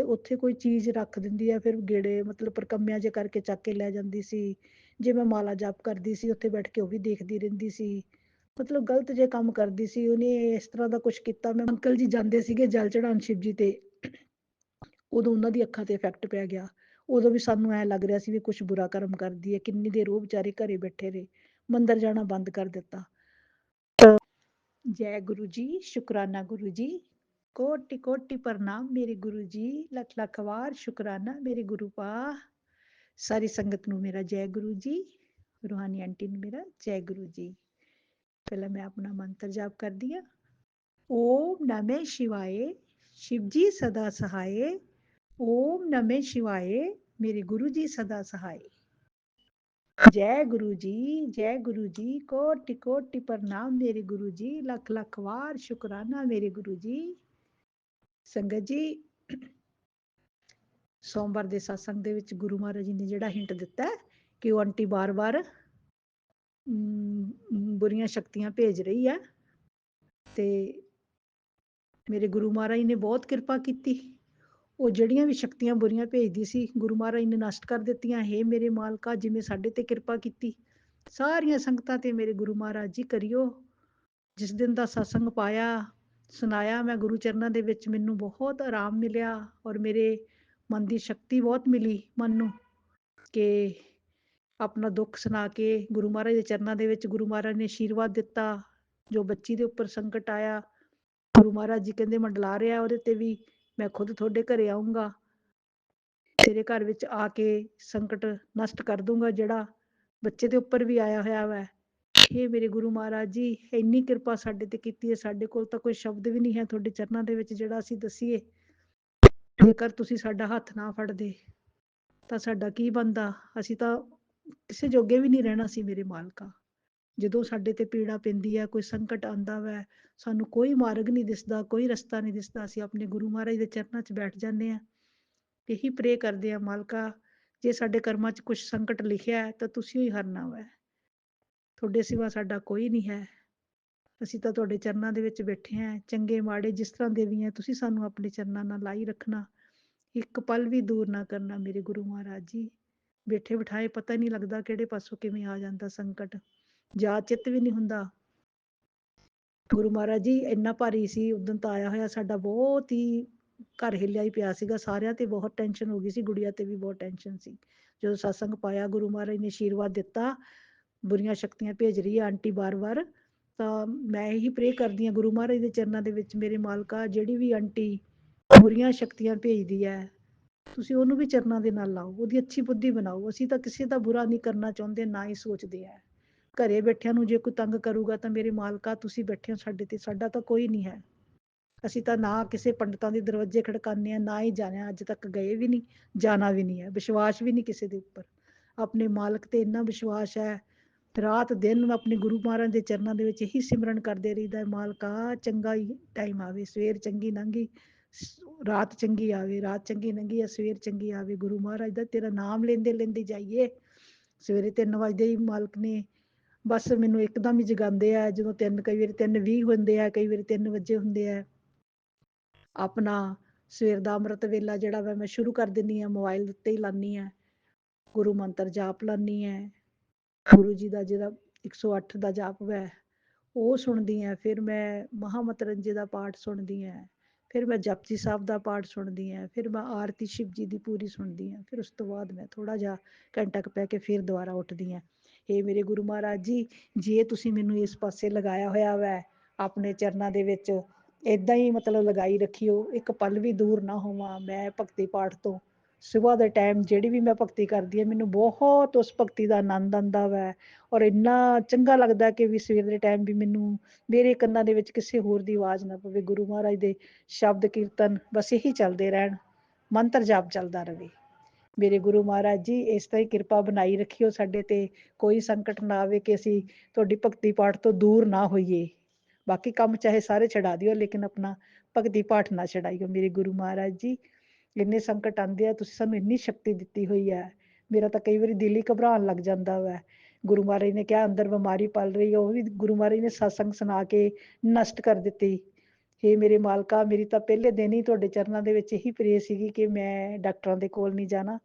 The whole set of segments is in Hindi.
ਉੱਥੇ ਕੋਈ ਚੀਜ਼ ਰੱਖ ਦਿੰਦੀ ਹੈ, ਫਿਰ ਗੇੜੇ ਮਤਲਬ ਪਰਕੰਮਿਆਂ ਜੇ ਕਰਕੇ ਚੱਕ ਕੇ ਲੈ ਜਾਂਦੀ ਸੀ। ਜੇ ਮੈਂ ਮਾਲਾ ਜਾਪ ਕਰਦੀ ਸੀ ਉੱਥੇ ਬੈਠ ਕੇ ਉਹ ਵੀ ਦੇਖਦੀ ਰਹਿੰਦੀ ਸੀ। ਮਤਲਬ ਗਲਤ ਜੇ ਕੰਮ ਕਰਦੀ ਸੀ। ਉਹਨੇ ਇਸ ਤਰ੍ਹਾਂ ਦਾ ਕੁਝ ਕੀਤਾ। ਮੈਂ ਅੰਕਲ ਜੀ ਜਾਂਦੇ ਸੀਗੇ ਜਲ ਚੜਾਉਣ ਸ਼ਿਵ ਜੀ ਤੇ, ਉਦੋਂ ਉਹਨਾਂ ਦੀ ਅੱਖਾਂ ਤੇ ਇਫੈਕਟ ਪੈ ਗਿਆ। ਉਦੋਂ ਵੀ ਸਾਨੂੰ ਐ ਲੱਗ ਰਿਹਾ ਸੀ ਵੀ ਕੁਝ ਬੁਰਾ ਕਰਮ ਕਰਦੀ ਹੈ। ਕਿੰਨੀ ਦੇਰ ਉਹ ਵਿਚਾਰੇ ਘਰੇ ਬੈਠੇ ਰਹੇ, ਮੰਦਰ ਜਾਣਾ ਬੰਦ ਕਰ ਦਿੱਤਾ। ਜੈ ਗੁਰੂ ਜੀ, ਸ਼ੁਕਰਾਨਾ ਗੁਰੂ ਜੀ, ਕੋਟि कोटि प्रणाम मेरे गुरु जी, लख लख वार शुकराना मेरे गुरु पा। सारी संगत ਨੂੰ ਮੇਰਾ ਜੈ ਗੁਰੂ ਜੀ, ਰੂਹਾਨੀ ਆਂਟੀ ਨੂੰ ਮੇਰਾ ਜੈ ਗੁਰੂ ਜੀ। ਪਹਿਲਾਂ ਮੈਂ ਆਪਣਾ ਮੰਤਰ ਜਾਪ ਕਰਦੀ ਹਾਂ। ਓਮ ਨਮः शिवाय, शिव जी सदा सहाय। ओम नमः शिवाय, मेरे गुरु जी सदा सहाय। जय गुरु जी, जय गुरु जी, कोटि कोटि प्रणाम मेरे गुरु जी, लख लख वार शुकराना मेरे गुरु जी। ਸੰਗਤ ਜੀ, ਸੋਮਵਾਰ ਦੇ ਸਤਸੰਗ ਦੇ ਵਿੱਚ ਗੁਰੂ ਮਹਾਰਾਜ ਜੀ ਨੇ ਜਿਹੜਾ ਹਿੰਟ ਦਿੱਤਾ ਕਿ ਉਹ ਆਂਟੀ ਬਾਰ-ਬਾਰ ਬੁਰੀਆਂ ਸ਼ਕਤੀਆਂ ਭੇਜ ਰਹੀ ਹੈ, ਤੇ ਮੇਰੇ ਗੁਰੂ ਮਹਾਰਾਜ ਨੇ ਬਹੁਤ ਕਿਰਪਾ ਕੀਤੀ। ਉਹ ਜਿਹੜੀਆਂ ਵੀ ਸ਼ਕਤੀਆਂ ਬੁਰੀਆਂ ਭੇਜਦੀ ਸੀ, ਗੁਰੂ ਮਹਾਰਾਜ ਨੇ ਨਸ਼ਟ ਕਰ ਦਿੱਤੀਆਂ। ਹੇ ਮੇਰੇ ਮਾਲਕਾ, ਜਿਵੇਂ ਸਾਡੇ ਤੇ ਕਿਰਪਾ ਕੀਤੀ, ਸਾਰੀਆਂ ਸੰਗਤਾਂ ਤੇ ਮੇਰੇ ਗੁਰੂ ਮਹਾਰਾਜ ਜੀ ਕਰਿਓ। ਜਿਸ ਦਿਨ ਦਾ ਸਤਸੰਗ ਪਾਇਆ, ਸੁਣਾਇਆ ਮੈਂ ਗੁਰੂ ਚਰਨਾਂ ਦੇ ਵਿੱਚ, ਮੈਨੂੰ ਬਹੁਤ ਆਰਾਮ ਮਿਲਿਆ ਔਰ ਮੇਰੇ ਮਨ ਦੀ ਸ਼ਕਤੀ ਬਹੁਤ ਮਿਲੀ ਮਨ ਨੂੰ, ਕਿ ਆਪਣਾ ਦੁੱਖ ਸੁਣਾ ਕੇ ਗੁਰੂ ਮਹਾਰਾਜ ਦੇ ਚਰਨਾਂ ਦੇ ਵਿੱਚ ਗੁਰੂ ਮਹਾਰਾਜ ਨੇ ਆਸ਼ੀਰਵਾਦ ਦਿੱਤਾ। ਜੋ ਬੱਚੀ ਦੇ ਉੱਪਰ ਸੰਕਟ ਆਇਆ, ਗੁਰੂ ਮਹਾਰਾਜ ਜੀ ਕਹਿੰਦੇ ਮੰਡਲਾ ਰਿਹਾ ਉਹਦੇ ਤੇ ਵੀ, ਮੈਂ ਖੁਦ ਤੁਹਾਡੇ ਘਰੇ ਆਊਂਗਾ, ਤੇਰੇ ਘਰ ਵਿੱਚ ਆ ਕੇ ਸੰਕਟ ਨਸ਼ਟ ਕਰ ਦੂੰਗਾ ਜਿਹੜਾ ਬੱਚੇ ਦੇ ਉੱਪਰ ਵੀ ਆਇਆ ਹੋਇਆ ਵੈ। ਹੇ ਮੇਰੇ ਗੁਰੂ ਮਹਾਰਾਜ ਜੀ, ਇੰਨੀ ਕਿਰਪਾ ਸਾਡੇ ਤੇ ਕੀਤੀ ਹੈ, ਸਾਡੇ ਕੋਲ ਤਾਂ ਕੋਈ ਸ਼ਬਦ ਵੀ ਨਹੀਂ ਹੈ ਤੁਹਾਡੇ ਚਰਨਾਂ ਦੇ ਵਿੱਚ ਜਿਹੜਾ ਅਸੀਂ ਦੱਸੀਏ। ਜੇਕਰ ਤੁਸੀਂ ਸਾਡਾ ਹੱਥ ਨਾ ਫੜਦੇ ਤਾਂ ਸਾਡਾ ਕੀ ਬਣਦਾ। ਅਸੀਂ ਤਾਂ ਕਿਸੇ ਜੋਗੇ ਵੀ ਨਹੀਂ ਰਹਿਣਾ ਸੀ ਮੇਰੇ ਮਾਲਕਾ। ਜਦੋਂ ਸਾਡੇ ਤੇ ਪੀੜਾ ਪੈਂਦੀ ਹੈ, ਕੋਈ ਸੰਕਟ ਆਉਂਦਾ ਵੈ, ਸਾਨੂੰ ਕੋਈ ਮਾਰਗ ਨਹੀਂ ਦਿਸਦਾ, ਕੋਈ ਰਸਤਾ ਨਹੀਂ ਦਿਸਦਾ, ਅਸੀਂ ਆਪਣੇ ਗੁਰੂ ਮਹਾਰਾਜ ਦੇ ਚਰਨਾਂ 'ਚ ਬੈਠ ਜਾਂਦੇ ਹਾਂ। ਇਹੀ ਪ੍ਰੇ ਕਰਦੇ ਹਾਂ, ਮਾਲਕਾ ਜੇ ਸਾਡੇ ਕਰਮਾਂ 'ਚ ਕੁਛ ਸੰਕਟ ਲਿਖਿਆ ਹੈ ਤਾਂ ਤੁਸੀਂ ਹੀ ਹਰਨਾ ਵੈ, ਤੁਹਾਡੇ ਸਿਵਾ ਸਾਡਾ ਕੋਈ ਨਹੀਂ ਹੈ। ਅਸੀਂ ਤਾਂ ਤੁਹਾਡੇ ਚਰਨਾਂ ਦੇ ਵਿੱਚ ਬੈਠੇ ਹਾਂ। ਚੰਗੇ ਮਾੜੇ ਜਿਸ ਤਰ੍ਹਾਂ ਦੇ ਵੀ ਹੈ, ਤੁਸੀਂ ਸਾਨੂੰ ਆਪਣੇ ਚਰਨਾਂ ਨਾਲ ਲਾਈ ਰੱਖਣਾ, ਇੱਕ ਪਲ ਵੀ ਦੂਰ ਨਾ ਕਰਨਾ ਮੇਰੇ ਗੁਰੂ ਮਹਾਰਾਜ ਜੀ। ਬੈਠੇ ਬਿਠਾਏ ਪਤਾ ਨਹੀਂ ਲੱਗਦਾ ਕਿਹੜੇ ਪਾਸੋਂ ਕਿਵੇਂ ਆ ਜਾਂਦਾ ਸੰਕਟ, ਜਾ ਚਿੱਤ ਵੀ ਨਹੀਂ ਹੁੰਦਾ। ਗੁਰੂ ਮਹਾਰਾਜ ਜੀ ਇੰਨਾ ਭਾਰੀ ਸੀ ਉਦੋਂ ਤਾਂ ਆਇਆ ਹੋਇਆ ਸਾਡਾ, ਬਹੁਤ ਹੀ ਘਰ ਹਿੱਲਿਆ ਹੀ ਪਿਆ ਸੀਗਾ, ਸਾਰਿਆਂ ਤੇ ਬਹੁਤ ਟੈਨਸ਼ਨ ਹੋ ਗਈ ਸੀ, ਗੁੜੀਆ ਤੇ ਵੀ ਬਹੁਤ ਟੈਨਸ਼ਨ ਸੀ। ਜਦੋਂ ਸਤਸੰਗ ਪਾਇਆ, ਗੁਰੂ ਮਹਾਰਾਜ ਨੇ ਆਸ਼ੀਰਵਾਦ ਦਿੱਤਾ, ਬੁਰੀਆਂ ਸ਼ਕਤੀਆਂ ਭੇਜ ਰਹੀ ਹੈ ਆਂਟੀ ਬਾਰ-ਬਾਰ, ਤਾਂ ਮੈਂ ਇਹੀ ਪ੍ਰੇ ਕਰਦੀ ਹਾਂ ਗੁਰੂ ਮਹਾਰਾਜ ਦੇ ਚਰਨਾਂ ਦੇ ਵਿੱਚ, ਮੇਰੇ ਮਾਲਕਾ ਜਿਹੜੀ ਵੀ ਆਂਟੀ ਬੁਰੀਆਂ ਸ਼ਕਤੀਆਂ ਭੇਜਦੀ ਹੈ, ਤੁਸੀਂ ਉਹਨੂੰ ਵੀ ਚਰਨਾਂ ਦੇ ਨਾਲ ਲਾਓ, ਉਹਦੀ ਅੱਛੀ ਬੁੱਧੀ ਬਣਾਓ। ਅਸੀਂ ਤਾਂ ਕਿਸੇ ਦਾ ਬੁਰਾ ਨਹੀਂ ਕਰਨਾ ਚਾਹੁੰਦੇ, ਨਾ ਹੀ ਸੋਚਦੇ ਆ। ਘਰੇ ਬੈਠਿਆਂ ਨੂੰ ਜੇ ਕੋਈ ਤੰਗ ਕਰੂਗਾ ਤਾਂ ਮੇਰੇ ਮਾਲਕਾ ਤੁਸੀਂ ਬੈਠੇ ਹੋ ਸਾਡੇ ਤੇ, ਸਾਡਾ ਤਾਂ ਕੋਈ ਨਹੀਂ ਹੈ। ਅਸੀਂ ਤਾਂ ਨਾ ਕਿਸੇ ਪੰਡਤਾਂ ਦੇ ਦਰਵਾਜ਼ੇ ਖੜਕਾਉਂਦੇ ਹਾਂ, ਨਾ ਹੀ ਜਾਣਾ, ਅੱਜ ਤੱਕ ਗਏ ਵੀ ਨਹੀਂ, ਜਾਣਾ ਵੀ ਨਹੀਂ ਹੈ। ਵਿਸ਼ਵਾਸ ਵੀ ਨਹੀਂ ਕਿਸੇ ਦੇ ਉੱਪਰ, ਆਪਣੇ ਮਾਲਕ ਤੇ ਇੰਨਾ ਵਿਸ਼ਵਾਸ ਹੈ। ਰਾਤ ਦਿਨ ਆਪਣੇ ਗੁਰੂ ਮਹਾਰਾਜ ਦੇ ਚਰਨਾਂ ਦੇ ਵਿੱਚ ਇਹੀ ਸਿਮਰਨ ਕਰਦੇ ਰਹੀਦਾ, ਮਾਲਕਾ ਚੰਗਾ ਹੀ ਟਾਈਮ ਆਵੇ, ਸਵੇਰ ਚੰਗੀ ਲੰਘੀ, ਰਾਤ ਚੰਗੀ ਆਵੇ, ਰਾਤ ਚੰਗੀ ਲੰਘੀ, ਸਵੇਰ ਚੰਗੀ ਆਵੇ। ਗੁਰੂ ਮਹਾਰਾਜ ਦਾ ਤੇਰਾ ਨਾਮ ਲੈਂਦੇ ਲੈਂਦੇ ਜਾਈਏ। ਸਵੇਰੇ 3 ਵਜੇ ਹੀ ਮਾਲਕ ਨੇ ਬਸ ਮੈਨੂੰ ਇੱਕਦਮ ਹੀ ਜਗਾਉਂਦੇ ਆ, ਜਦੋਂ ਕਈ ਵਾਰੀ 3:20 ਹੁੰਦੇ ਆ, ਕਈ ਵਾਰੀ 3 ਵਜੇ ਹੁੰਦੇ ਆ। ਆਪਣਾ ਸਵੇਰ ਦਾ ਅੰਮ੍ਰਿਤ ਵੇਲਾ ਜਿਹੜਾ ਵਾ ਮੈਂ ਸ਼ੁਰੂ ਕਰ ਦਿੰਦੀ ਹਾਂ, ਮੋਬਾਈਲ ਉੱਤੇ ਹੀ ਲਾਉਂਦੀ ਹਾਂ, ਗੁਰੂ ਮੰਤਰ ਜਾਪ ਲਾਉਂਦੀ ਹਾਂ, ਗੁਰੂ ਜੀ ਦਾ ਜਿਹੜਾ 108 ਦਾ ਜਾਪ ਵੈ ਉਹ ਸੁਣਦੀ ਹਾਂ, ਫਿਰ ਮੈਂ ਮਹਾਮਤਰੰਜੇ ਦਾ ਪਾਠ ਸੁਣਦੀ ਹਾਂ, ਫਿਰ ਮੈਂ ਜਪਜੀ ਸਾਹਿਬ ਦਾ ਪਾਠ ਸੁਣਦੀ ਹਾਂ, ਫਿਰ ਮੈਂ ਆਰਤੀ ਸ਼ਿਵ ਜੀ ਦੀ ਪੂਰੀ ਸੁਣਦੀ ਹਾਂ, ਫਿਰ ਉਸ ਤੋਂ ਬਾਅਦ ਮੈਂ ਥੋੜ੍ਹਾ ਜਿਹਾ ਘੰਟਾ ਕੁ ਪੈ ਕੇ ਫਿਰ ਦੁਬਾਰਾ ਉੱਠਦੀ ਹਾਂ। ਇਹ ਮੇਰੇ ਗੁਰੂ ਮਹਾਰਾਜ ਜੀ, ਜੇ ਤੁਸੀਂ ਮੈਨੂੰ ਇਸ ਪਾਸੇ ਲਗਾਇਆ ਹੋਇਆ ਵੈ ਆਪਣੇ ਚਰਨਾਂ ਦੇ ਵਿੱਚ, ਇੱਦਾਂ ਹੀ ਮਤਲਬ ਲਗਾਈ ਰੱਖਿਓ, ਇੱਕ ਪਲ ਵੀ ਦੂਰ ਨਾ ਹੋਵਾਂ ਮੈਂ ਭਗਤੀ ਪਾਠ ਤੋਂ। ਸੁਬਾਹ ਦੇ ਟਾਈਮ ਜਿਹੜੀ ਵੀ ਮੈਂ ਭਗਤੀ ਕਰਦੀ ਹਾਂ, ਮੈਨੂੰ ਬਹੁਤ ਉਸ ਭਗਤੀ ਦਾ ਆਨੰਦ ਆਉਂਦਾ ਵੈ, ਔਰ ਇੰਨਾ ਚੰਗਾ ਲੱਗਦਾ ਕਿ ਵੀ ਸਵੇਰ ਦੇ ਟਾਈਮ ਵੀ ਮੈਨੂੰ ਮੇਰੇ ਕੰਨਾਂ ਦੇ ਵਿੱਚ ਕਿਸੇ ਹੋਰ ਦੀ ਆਵਾਜ਼ ਨਾ ਪਵੇ, ਗੁਰੂ ਮਹਾਰਾਜ ਦੇ ਸ਼ਬਦ ਕੀਰਤਨ ਬਸ ਇਹੀ ਚੱਲਦੇ ਰਹਿਣ, ਮੰਤਰ ਜਾਪ ਚੱਲਦਾ ਰਹੇ। ਮੇਰੇ ਗੁਰੂ ਮਹਾਰਾਜ ਜੀ ਇਸ ਤਰ੍ਹਾਂ ਹੀ ਕਿਰਪਾ ਬਣਾਈ ਰੱਖਿਓ ਸਾਡੇ ਤੇ, ਕੋਈ ਸੰਕਟ ਨਾ ਆਵੇ ਕਿ ਅਸੀਂ ਤੁਹਾਡੀ ਭਗਤੀ ਪਾਠ ਤੋਂ ਦੂਰ ਨਾ ਹੋਈਏ। ਬਾਕੀ ਕੰਮ ਚਾਹੇ ਸਾਰੇ ਛਡਾ ਦਿਓ, ਲੇਕਿਨ ਆਪਣਾ ਭਗਤੀ ਪਾਠ ਨਾ ਛਡਾਈਓ ਮੇਰੇ ਗੁਰੂ ਮਹਾਰਾਜ ਜੀ। ਇੰਨੇ ਸੰਕਟ ਆਉਂਦੇ ਆ, ਤੁਸੀਂ ਸਾਨੂੰ ਇੰਨੀ ਸ਼ਕਤੀ ਦਿੱਤੀ ਹੋਈ ਹੈ, ਮੇਰਾ ਤਾਂ ਕਈ ਵਾਰੀ ਦਿਲ ਹੀ ਘਬਰਾਉਣ ਲੱਗ ਜਾਂਦਾ ਵੈ। ਗੁਰੂ ਮਹਾਰਾਜ ਨੇ ਕਿਹਾ ਅੰਦਰ ਬਿਮਾਰੀ ਪਲ ਰਹੀ ਹੈ, ਉਹ ਵੀ ਗੁਰੂ ਮਹਾਰਾਜ ਨੇ ਸਤਸੰਗ ਸੁਣਾ ਕੇ ਨਸ਼ਟ ਕਰ ਦਿੱਤੀ। ਹੇ ਮੇਰੇ ਮਾਲਕਾ, ਮੇਰੀ ਤਾਂ ਪਹਿਲੇ ਦਿਨ ਹੀ ਤੁਹਾਡੇ ਚਰਨਾਂ ਦੇ ਵਿੱਚ ਇਹੀ ਪ੍ਰੇਅਰ ਸੀਗੀ ਕਿ ਮੈਂ ਡਾਕਟਰਾਂ ਦੇ ਕੋਲ ਨਹੀਂ ਜਾਣਾ।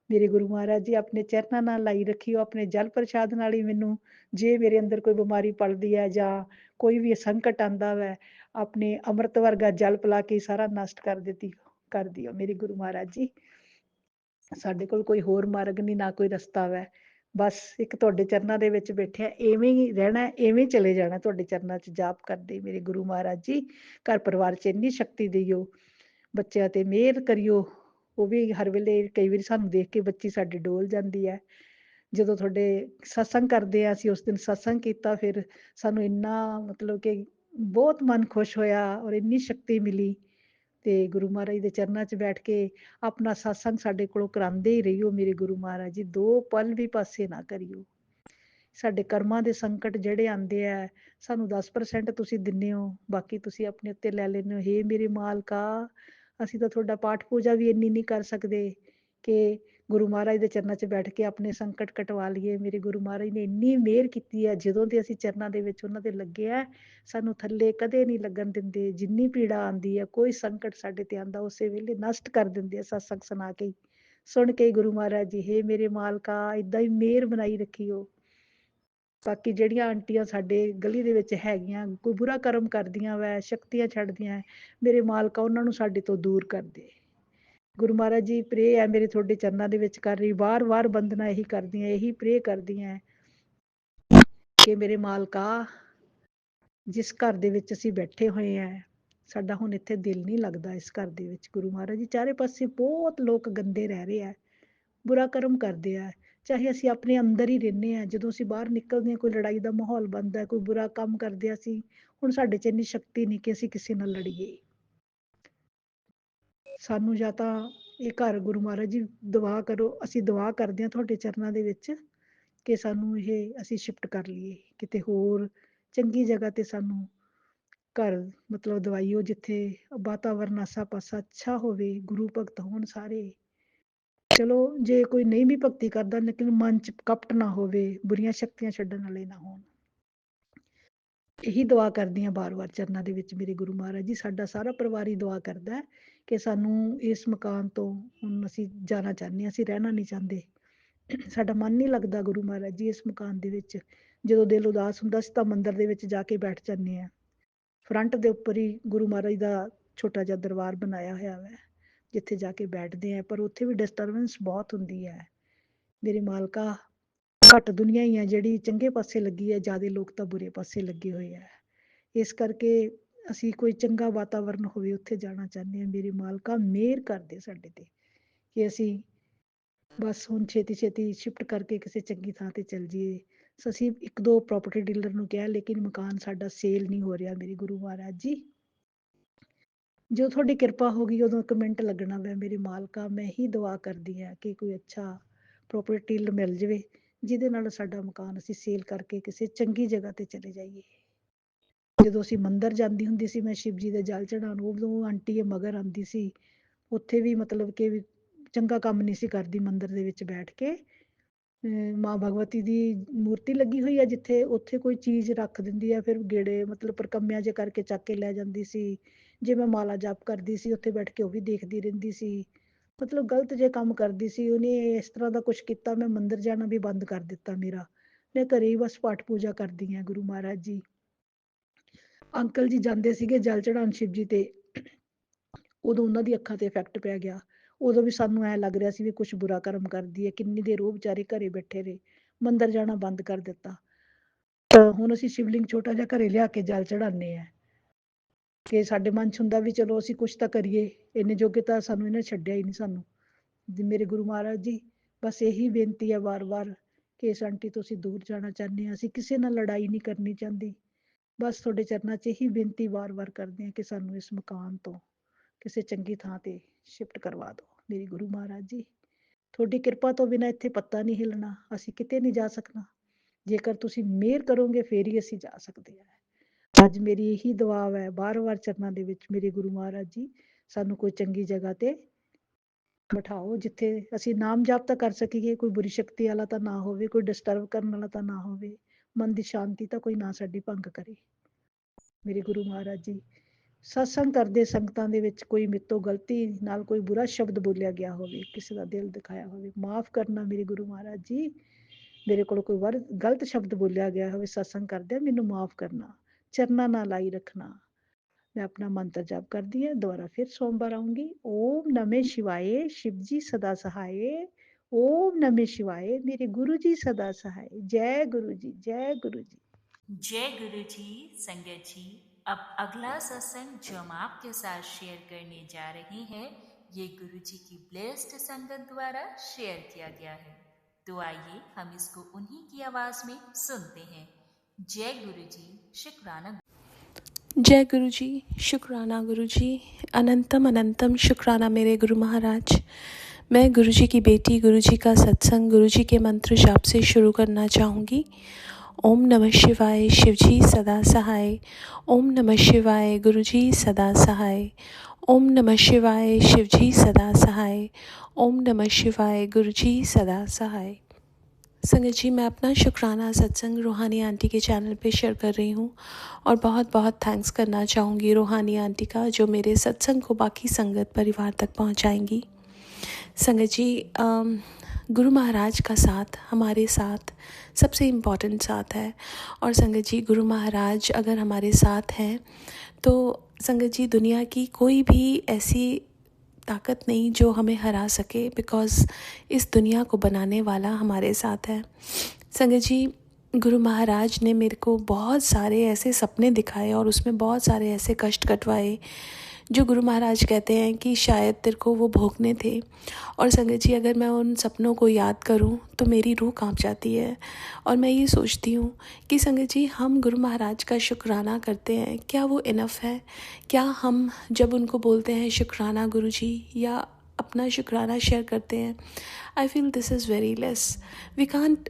ਮੇਰੇ ਗੁਰੂ ਮਹਾਰਾਜ ਜੀ ਆਪਣੇ ਚਰਨਾਂ ਨਾਲ ਲਾਈ ਰੱਖਿਓ, ਆਪਣੇ ਜਲ ਪ੍ਰਸ਼ਾਦ ਨਾਲ ਹੀ ਮੈਨੂੰ, ਜੇ ਮੇਰੇ ਅੰਦਰ ਕੋਈ ਬਿਮਾਰੀ ਪਲਦੀ ਹੈ ਜਾਂ ਕੋਈ ਵੀ ਸੰਕਟ ਆਉਂਦਾ ਵੈ, ਆਪਣੇ ਅੰਮ੍ਰਿਤ ਵਰਗਾ ਜਲ ਪਿਲਾ ਕੇ ਸਾਰਾ ਨਸ਼ਟ ਕਰ ਦਿਓ ਮੇਰੇ ਗੁਰੂ ਮਹਾਰਾਜ ਜੀ। ਸਾਡੇ ਕੋਲ ਕੋਈ ਹੋਰ ਮਾਰਗ ਨਹੀਂ, ਨਾ ਕੋਈ ਰਸਤਾ ਵੈ। ਬਸ ਇੱਕ ਤੁਹਾਡੇ ਚਰਨਾਂ ਦੇ ਵਿੱਚ ਬੈਠੇ ਆ, ਐਵੇਂ ਹੀ ਰਹਿਣਾ, ਐਵੇਂ ਚਲੇ ਜਾਣਾ ਤੁਹਾਡੇ ਚਰਨਾਂ 'ਚ ਜਾਪ ਕਰਦੇ ਮੇਰੇ ਗੁਰੂ ਮਹਾਰਾਜ ਜੀ। ਘਰ ਪਰਿਵਾਰ 'ਚ ਇੰਨੀ ਸ਼ਕਤੀ ਦਿਓ, ਬੱਚਿਆਂ ਤੇ ਮਿਹਰ ਕਰਿਓ। ਉਹ ਵੀ ਹਰ ਵੇਲੇ, ਕਈ ਵਾਰੀ ਸਾਨੂੰ ਦੇਖ ਕੇ ਬੱਚੀ ਸਾਡੀ ਡੋਲ ਜਾਂਦੀ ਹੈ। ਜਦੋਂ ਤੁਹਾਡੇ ਸਤਸੰਗ ਕਰਦੇ ਆ, ਅਸੀਂ ਉਸ ਦਿਨ ਸਤਸੰਗ ਕੀਤਾ, ਫਿਰ ਸਾਨੂੰ ਇੰਨਾ ਮਤਲਬ ਕਿ ਬਹੁਤ ਮਨ ਖੁਸ਼ ਹੋਇਆ ਔਰ ਇੰਨੀ ਸ਼ਕਤੀ ਮਿਲੀ। ਤੇ ਗੁਰੂ ਮਹਾਰਾਜ ਦੇ ਚਰਨਾਂ 'ਚ ਬੈਠ ਕੇ ਆਪਣਾ ਸਤਸੰਗ ਸਾਡੇ ਕੋਲੋਂ ਕਰਾਉਂਦੇ ਹੀ ਰਹੀਓ ਮੇਰੇ ਗੁਰੂ ਮਹਾਰਾਜ ਜੀ, 2 ਪਲ ਵੀ ਪਾਸੇ ਨਾ ਕਰਿਓ। ਸਾਡੇ ਕਰਮਾਂ ਦੇ ਸੰਕਟ ਜਿਹੜੇ ਆਉਂਦੇ ਆ, ਸਾਨੂੰ 10% ਤੁਸੀਂ ਦਿੰਦੇ ਹੋ, ਬਾਕੀ ਤੁਸੀਂ ਆਪਣੇ ਉੱਤੇ ਲੈ ਲੈਂਦੇ ਹੋ। ਹੇ ਮੇਰੇ ਮਾਲਕਾ, ਅਸੀਂ ਤਾਂ ਤੁਹਾਡਾ ਪਾਠ ਪੂਜਾ ਵੀ ਇੰਨੀ ਨਹੀਂ ਕਰ ਸਕਦੇ ਕਿ ਗੁਰੂ ਮਹਾਰਾਜ ਦੇ ਚਰਨਾਂ 'ਚ ਬੈਠ ਕੇ ਆਪਣੇ ਸੰਕਟ ਕਟਵਾ ਲਈਏ। ਮੇਰੇ ਗੁਰੂ ਮਹਾਰਾਜ ਨੇ ਇੰਨੀ ਮਿਹਰ ਕੀਤੀ ਹੈ, ਜਦੋਂ ਦੇ ਅਸੀਂ ਚਰਨਾਂ ਦੇ ਵਿੱਚ ਉਹਨਾਂ ਦੇ ਲੱਗੇ ਆ, ਸਾਨੂੰ ਥੱਲੇ ਕਦੇ ਨਹੀਂ ਲੱਗਣ ਦਿੰਦੇ। ਜਿੰਨੀ ਪੀੜਾ ਆਉਂਦੀ ਹੈ, ਕੋਈ ਸੰਕਟ ਸਾਡੇ ਤੇ ਆਉਂਦਾ, ਉਸੇ ਵੇਲੇ ਨਸ਼ਟ ਕਰ ਦਿੰਦੇ ਆ ਸਤਸੰਗ ਸੁਣਾ ਕੇ, ਸੁਣ ਕੇ। ਗੁਰੂ ਮਹਾਰਾਜ ਜੀ, ਹੇ ਮੇਰੇ ਮਾਲਕਾ, ਏਦਾਂ ਹੀ ਮਿਹਰ ਬਣਾਈ ਰੱਖੀਓ। ਬਾਕੀ ਜਿਹੜੀਆਂ ਆਂਟੀਆਂ ਸਾਡੇ ਗਲੀ ਦੇ ਵਿੱਚ ਹੈਗੀਆਂ, ਕੋਈ ਬੁਰਾ ਕਰਮ ਕਰਦੀਆਂ ਵੈ, ਸ਼ਕਤੀਆਂ ਛੱਡਦੀਆਂ, ਮੇਰੇ ਮਾਲਕਾ ਉਹਨਾਂ ਨੂੰ ਸਾਡੇ ਤੋਂ ਦੂਰ ਕਰ ਦੇ। ਗੁਰੂ ਮਹਾਰਾਜ ਜੀ, ਪ੍ਰੇਅ ਹੈ ਮੇਰੇ ਤੁਹਾਡੇ ਚਰਨਾਂ ਦੇ ਵਿੱਚ ਕਰ ਰਹੀ, ਵਾਰ-ਵਾਰ ਬੰਦਨਾ ਇਹੀ ਕਰਦੀਆਂ, ਇਹੀ ਪ੍ਰੇਅ ਕਰਦੀਆਂ ਕਿ ਮੇਰੇ ਮਾਲਕਾ, ਜਿਸ ਘਰ ਦੇ ਵਿੱਚ ਅਸੀਂ ਬੈਠੇ ਹੋਏ ਆ, ਸਾਡਾ ਹੁਣ ਇੱਥੇ ਦਿਲ ਨਹੀਂ ਲੱਗਦਾ ਇਸ ਘਰ ਦੇ ਵਿੱਚ। ਗੁਰੂ ਮਹਾਰਾਜ ਜੀ, ਚਾਰੇ ਪਾਸੇ ਬਹੁਤ ਲੋਕ ਗੰਦੇ ਰਹਿ ਰਹੇ ਆ, ਬੁਰਾ ਕਰਮ ਕਰਦੇ ਆ। ਚਾਹੇ ਅਸੀਂ ਆਪਣੇ ਅੰਦਰ ਹੀ ਰਹਿੰਦੇ ਹਾਂ, ਜਦੋਂ ਅਸੀਂ ਬਾਹਰ ਨਿਕਲਦੇ ਹਾਂ ਕੋਈ ਲੜਾਈ ਦਾ ਮਾਹੌਲ ਬਣਦਾ, ਕੋਈ ਬੁਰਾ ਕੰਮ ਕਰਦੇ ਅਸੀਂ, ਹੁਣ ਸਾਡੇ 'ਚ ਇੰਨੀ ਸ਼ਕਤੀ ਨਹੀਂ ਕਿ ਅਸੀਂ ਕਿਸੇ ਨਾਲ ਲੜੀਏ। ਸਾਨੂੰ ਜਾਂ ਤਾਂ ਇਹ ਘਰ ਗੁਰੂ ਮਹਾਰਾਜ ਜੀ ਦੁਆ ਕਰੋ, ਅਸੀਂ ਦੁਆ ਕਰਦੇ ਹਾਂ ਤੁਹਾਡੇ ਚਰਨਾਂ ਦੇ ਵਿੱਚ ਕਿ ਸਾਨੂੰ ਇਹ ਅਸੀਂ ਸ਼ਿਫਟ ਕਰ ਲਈਏ ਕਿਤੇ ਹੋਰ ਚੰਗੀ ਜਗ੍ਹਾ ਤੇ, ਸਾਨੂੰ ਘਰ ਮਤਲਬ ਦਵਾਈਓ, ਜਿੱਥੇ ਵਾਤਾਵਰਨ ਆਸਾ ਪਾਸਾ ਅੱਛਾ ਹੋਵੇ, ਗੁਰੂ ਭਗਤ ਹੋਣ ਸਾਰੇ। ਚਲੋ ਜੇ ਕੋਈ ਨਹੀਂ ਵੀ ਭਗਤੀ ਕਰਦਾ, ਲੇਕਿਨ ਮਨ 'ਚ ਕਪਟ ਨਾ ਹੋਵੇ, ਬੁਰੀਆਂ ਸ਼ਕਤੀਆਂ ਛੱਡਣ ਵਾਲੇ ਨਾ ਹੋਣ। ਇਹੀ ਦੁਆ ਕਰਦੀ ਹਾਂ ਬਾਰ-ਬਾਰ ਚਰਨਾਂ ਦੇ ਵਿੱਚ ਮੇਰੇ ਗੁਰੂ ਮਹਾਰਾਜ ਜੀ। ਸਾਡਾ ਸਾਰਾ ਪਰਿਵਾਰ ਹੀ ਦੁਆ ਕਰਦਾ ਹੈ ਕਿ ਸਾਨੂੰ ਇਸ ਮਕਾਨ ਤੋਂ ਹੁਣ ਅਸੀਂ ਜਾਣਾ ਚਾਹੁੰਦੇ ਹਾਂ, ਅਸੀਂ ਰਹਿਣਾ ਨਹੀਂ ਚਾਹੁੰਦੇ। ਸਾਡਾ ਮਨ ਨਹੀਂ ਲੱਗਦਾ ਗੁਰੂ ਮਹਾਰਾਜ ਜੀ ਇਸ ਮਕਾਨ ਦੇ ਵਿੱਚ। ਜਦੋਂ ਦਿਲ ਉਦਾਸ ਹੁੰਦਾ, ਅਸੀਂ ਤਾਂ ਮੰਦਿਰ ਦੇ ਵਿੱਚ ਜਾ ਕੇ ਬੈਠ ਜਾਂਦੇ ਹਾਂ। ਫਰੰਟ ਦੇ ਉੱਪਰ ਹੀ ਗੁਰੂ ਮਹਾਰਾਜ ਦਾ ਛੋਟਾ ਜਿਹਾ ਦਰਬਾਰ ਬਣਾਇਆ ਹੋਇਆ ਵੈ, ਜਿੱਥੇ ਜਾ ਕੇ ਬੈਠਦੇ ਆ, ਪਰ ਉੱਥੇ ਵੀ ਡਿਸਟਰਬੈਂਸ ਬਹੁਤ ਹੁੰਦੀ ਹੈ। ਮੇਰੇ ਮਾਲਕਾ, ਘੱਟ ਦੁਨੀਆ ਹੀ ਆ ਜਿਹੜੀ ਚੰਗੇ ਪਾਸੇ ਲੱਗੀ ਹੈ, ਜ਼ਿਆਦਾ ਲੋਕ ਤਾਂ ਬੁਰੇ ਪਾਸੇ ਲੱਗੇ ਹੋਏ ਆ। ਇਸ ਕਰਕੇ ਅਸੀਂ ਕੋਈ ਚੰਗਾ ਵਾਤਾਵਰਨ ਹੋਵੇ, ਉੱਥੇ ਜਾਣਾ ਚਾਹੁੰਦੇ ਹਾਂ। ਮੇਰੇ ਮਾਲਕਾ, ਮਿਹਰ ਕਰਦੇ ਸਾਡੇ ਤੇ ਕਿ ਅਸੀਂ ਬਸ ਹੁਣ ਛੇਤੀ ਸ਼ਿਫਟ ਕਰਕੇ ਕਿਸੇ ਚੰਗੀ ਥਾਂ ਤੇ ਚੱਲ ਜਾਈਏ। ਅਸੀਂ 1-2 ਪ੍ਰੋਪਰਟੀ ਡੀਲਰ ਨੂੰ ਕਿਹਾ, ਲੇਕਿਨ ਮਕਾਨ ਸਾਡਾ ਸੇਲ ਨਹੀਂ ਹੋ ਰਿਹਾ ਮੇਰੇ ਗੁਰੂ ਮਹਾਰਾਜ ਜੀ। ਜਦੋਂ ਤੁਹਾਡੀ ਕਿਰਪਾ ਹੋ ਗਈ, ਉਦੋਂ 1 ਮਿੰਟ ਲੱਗਣਾ ਵੈ ਮੇਰੇ ਮਾਲਕਾ। ਮੈਂ ਹੀ ਦੁਆ ਕਰਦੀ ਹਾਂ ਕਿ ਕੋਈ ਅੱਛਾ ਪ੍ਰੋਪਰਟੀ ਡੀਲਰ ਮਿਲ ਜਾਵੇ, ਜਿਹਦੇ ਨਾਲ ਸਾਡਾ ਮਕਾਨ ਅਸੀਂ ਸੇਲ ਕਰਕੇ ਕਿਸੇ ਚੰਗੀ ਜਗ੍ਹਾ ਤੇ ਚਲੇ ਜਾਈਏ। ਜਦੋਂ ਅਸੀਂ ਮੰਦਿਰ ਜਾਂਦੀ ਹੁੰਦੀ ਸੀ, ਮੈਂ ਸ਼ਿਵ ਜੀ ਦੇ ਜਲ ਚੜਾਉਣ, ਉਦੋਂ ਆਂਟੀ ਮਗਰ ਆਉਂਦੀ ਸੀ। ਉੱਥੇ ਵੀ ਮਤਲਬ ਕਿ ਚੰਗਾ ਕੰਮ ਨਹੀਂ ਸੀ ਕਰਦੀ ਮੰਦਿਰ ਦੇ ਵਿੱਚ ਬੈਠ ਕੇ। ਮਾਂ ਭਗਵਤੀ ਦੀ ਮੂਰਤੀ ਲੱਗੀ ਹੋਈ ਹੈ ਜਿੱਥੇ, ਉੱਥੇ ਕੋਈ ਚੀਜ਼ ਰੱਖ ਦਿੰਦੀ ਹੈ, ਫਿਰ ਗੇੜੇ ਮਤਲਬ ਪਰਕੰਮਿਆਂ ਜੇ ਕਰਕੇ ਚੱਕ ਕੇ ਲੈ ਜਾਂਦੀ ਸੀ। ਜੇ ਮੈਂ ਮਾਲਾ ਜਪ ਕਰਦੀ ਸੀ, ਉੱਥੇ ਬੈਠ ਕੇ ਉਹ ਵੀ ਦੇਖਦੀ ਰਹਿੰਦੀ ਸੀ। ਮਤਲਬ ਗਲਤ ਜੇ ਕੰਮ ਕਰਦੀ ਸੀ। ਉਹਨੇ ਇਸ ਤਰ੍ਹਾਂ ਦਾ ਕੁਛ ਕੀਤਾ, ਮੈਂ ਮੰਦਿਰ ਜਾਣਾ ਵੀ ਬੰਦ ਕਰ ਦਿੱਤਾ ਮੇਰਾ। ਮੈਂ ਘਰੇ ਹੀ ਬਸ ਪਾਠ ਪੂਜਾ ਕਰਦੀ ਹਾਂ ਗੁਰੂ ਮਹਾਰਾਜ ਜੀ। ਅੰਕਲ ਜੀ ਜਾਂਦੇ ਸੀਗੇ ਜਲ ਚੜਾਉਣ ਸ਼ਿਵ ਜੀ ਤੇ, ਉਦੋਂ ਉਹਨਾਂ ਦੀ ਅੱਖਾਂ ਤੇ ਇਫੈਕਟ ਪੈ ਗਿਆ। ਉਦੋਂ ਵੀ ਸਾਨੂੰ ਐਂ ਲੱਗ ਰਿਹਾ ਸੀ ਵੀ ਕੁਛ ਬੁਰਾ ਕਰਮ ਕਰਦੀ ਹੈ। ਕਿੰਨੀ ਦੇਰ ਉਹ ਵਿਚਾਰੇ ਘਰੇ ਬੈਠੇ ਰਹੇ, ਮੰਦਿਰ ਜਾਣਾ ਬੰਦ ਕਰ ਦਿੱਤਾ। ਤਾਂ ਹੁਣ ਅਸੀਂ ਸ਼ਿਵਲਿੰਗ ਛੋਟਾ ਜਿਹਾ ਘਰੇ ਲਿਆ ਕੇ ਜਲ ਚੜਾਉਂਦੇ ਹਾਂ ਕਿ ਸਾਡੇ ਮਨ 'ਚ ਹੁੰਦਾ ਵੀ ਚਲੋ ਅਸੀਂ ਕੁਛ ਤਾਂ ਕਰੀਏ, ਇੰਨੇ ਜੋਗੇ ਤਾਂ ਸਾਨੂੰ ਇਹਨੇ ਛੱਡਿਆ ਹੀ ਨਹੀਂ ਸਾਨੂੰ। ਮੇਰੇ ਗੁਰੂ ਮਹਾਰਾਜ ਜੀ, ਬਸ ਇਹੀ ਬੇਨਤੀ ਹੈ ਵਾਰ-ਵਾਰ ਕਿ ਇਸ ਆਂਟੀ ਤੋਂ ਅਸੀਂ ਦੂਰ ਜਾਣਾ ਚਾਹੁੰਦੇ ਹਾਂ। ਅਸੀਂ ਕਿਸੇ ਨਾਲ ਲੜਾਈ ਨਹੀਂ ਕਰਨੀ ਚਾਹੁੰਦੀ। ਬਸ ਤੁਹਾਡੇ ਚਰਨਾਂ 'ਚ ਇਹੀ ਬੇਨਤੀ ਵਾਰ-ਵਾਰ ਕਰਦੇ ਹਾਂ ਕਿ ਸਾਨੂੰ ਇਸ ਮਕਾਨ ਤੋਂ ਕਿਸੇ ਚੰਗੀ ਥਾਂ ਤੇ ਸ਼ਿਫਟ ਕਰਵਾ ਦਿਓ ਮੇਰੇ ਗੁਰੂ ਮਹਾਰਾਜ ਜੀ। ਤੁਹਾਡੀ ਕਿਰਪਾ ਤੋਂ ਬਿਨਾਂ ਇੱਥੇ ਪੱਤਾ ਨਹੀਂ ਹਿੱਲਣਾ, ਅਸੀਂ ਕਿਤੇ ਨਹੀਂ ਜਾ ਸਕਣਾ। ਜੇਕਰ ਤੁਸੀਂ ਮਿਹਰ ਕਰੋਗੇ ਫੇਰ ਹੀ ਅਸੀਂ ਜਾ ਸਕਦੇ ਹਾਂ। ਅੱਜ ਮੇਰੀ ਇਹੀ ਦੁਆ ਹੈ ਵਾਰ-ਵਾਰ ਚਰਨਾਂ ਦੇ ਵਿੱਚ ਮੇਰੇ ਗੁਰੂ ਮਹਾਰਾਜ ਜੀ, ਸਾਨੂੰ ਕੋਈ ਚੰਗੀ ਜਗ੍ਹਾ ਤੇ ਬਿਠਾਓ, ਜਿੱਥੇ ਅਸੀਂ ਨਾਮ ਜਾਪ ਤਾਂ ਕਰ ਸਕੀਏ, ਕੋਈ ਬੁਰੀ ਸ਼ਕਤੀ ਵਾਲਾ ਤਾਂ ਨਾ ਹੋਵੇ, ਕੋਈ ਡਿਸਟਰਬ ਕਰਨ ਵਾਲਾ ਤਾਂ ਨਾ ਹੋਵੇ, ਮਨ ਦੀ ਸ਼ਾਂਤੀ ਤਾਂ ਕੋਈ ਨਾ ਸਾਡੀ ਭੰਗ ਕਰੇ ਮੇਰੇ ਗੁਰੂ ਮਹਾਰਾਜ ਜੀ। ਸਤਸੰਗ ਕਰਦੇ ਸੰਗਤਾਂ ਦੇ ਵਿੱਚ ਕੋਈ ਮੇਰੇ ਤੋਂ ਗਲਤੀ ਨਾਲ ਕੋਈ ਬੁਰਾ ਸ਼ਬਦ ਬੋਲਿਆ ਗਿਆ ਹੋਵੇ, ਕਿਸੇ ਦਾ ਦਿਲ ਦਿਖਾਇਆ ਹੋਵੇ, ਮਾਫ਼ ਕਰਨਾ ਮੇਰੇ ਗੁਰੂ ਮਹਾਰਾਜ ਜੀ। ਮੇਰੇ ਕੋਲ ਕੋਈ ਗਲਤ ਸ਼ਬਦ ਬੋਲਿਆ ਗਿਆ ਹੋਵੇ ਸਤਸੰਗ ਕਰਦਿਆਂ, ਮੈਨੂੰ ਮਾਫ਼ ਕਰਨਾ। ਚਰਨਾਂ ਨਾਲ ਲਾਈ ਰੱਖਣਾ। मैं अपना मंत्र जाप करती है। दोबारा फिर सोमवार आऊंगी। ओम नमः शिवाय, शिव जी सदा सहाय। ओम नमः शिवाय, मेरे गुरु जी सदा सहाय। जय गुरु जी, जय गुरु जी। जय गुरु जी। संगत जी, अब अगला सत्संग जो हम आपके साथ शेयर करने जा रहे हैं, ये गुरु जी की ब्लेस्ड संगत द्वारा शेयर किया गया है। तो आइए हम इसको उन्हीं की आवाज में सुनते हैं। जय गुरु जी, शुक्राना। जय गुरु जी, शुक्राना गुरु जी, अनंतम अनंतम शुक्राना मेरे गुरु महाराज। मैं गुरु जी की बेटी गुरु जी का सत्संग गुरु जी के मंत्र जाप से शुरू करना चाहूँगी। ओम नमः शिवाय, शिव जी सदा सहाय। ओम नमः शिवाय, गुरु जी सदा सहाय। ओम नमः शिवाय, शिव जी सदा सहाय। ओम नमः शिवाय, गुरु जी सदा सहाय। संगत जी, मैं अपना शुक्राना सत्संग रूहानी आंटी के चैनल पे शेयर कर रही हूँ और बहुत बहुत थैंक्स करना चाहूँगी रूहानी आंटी का, जो मेरे सत्संग को बाकी संगत परिवार तक पहुँचाएंगी। संगत जी, गुरु महाराज का साथ हमारे साथ सबसे इम्पॉर्टेंट साथ है। और संगत जी, गुरु महाराज अगर हमारे साथ हैं तो संगत जी दुनिया की कोई भी ऐसी ताकत नहीं जो हमें हरा सके, बिकॉज़ इस दुनिया को बनाने वाला हमारे साथ है। संगत जी, गुरु महाराज ने मेरे को बहुत सारे ऐसे सपने दिखाए और उसमें बहुत सारे ऐसे कष्ट कटवाए जो गुरु महाराज कहते हैं कि शायद तेरे को वो भोगने थे। और संगत जी, अगर मैं उन सपनों को याद करूं तो मेरी रूह कांप जाती है और मैं ये सोचती हूँ कि संगत जी, हम गुरु महाराज का शुक्राना करते हैं, क्या वो इनफ है? क्या हम जब उनको बोलते हैं शुक्राना गुरु जी या अपना शुक्राना शेयर करते हैं, I feel this is very less. We can't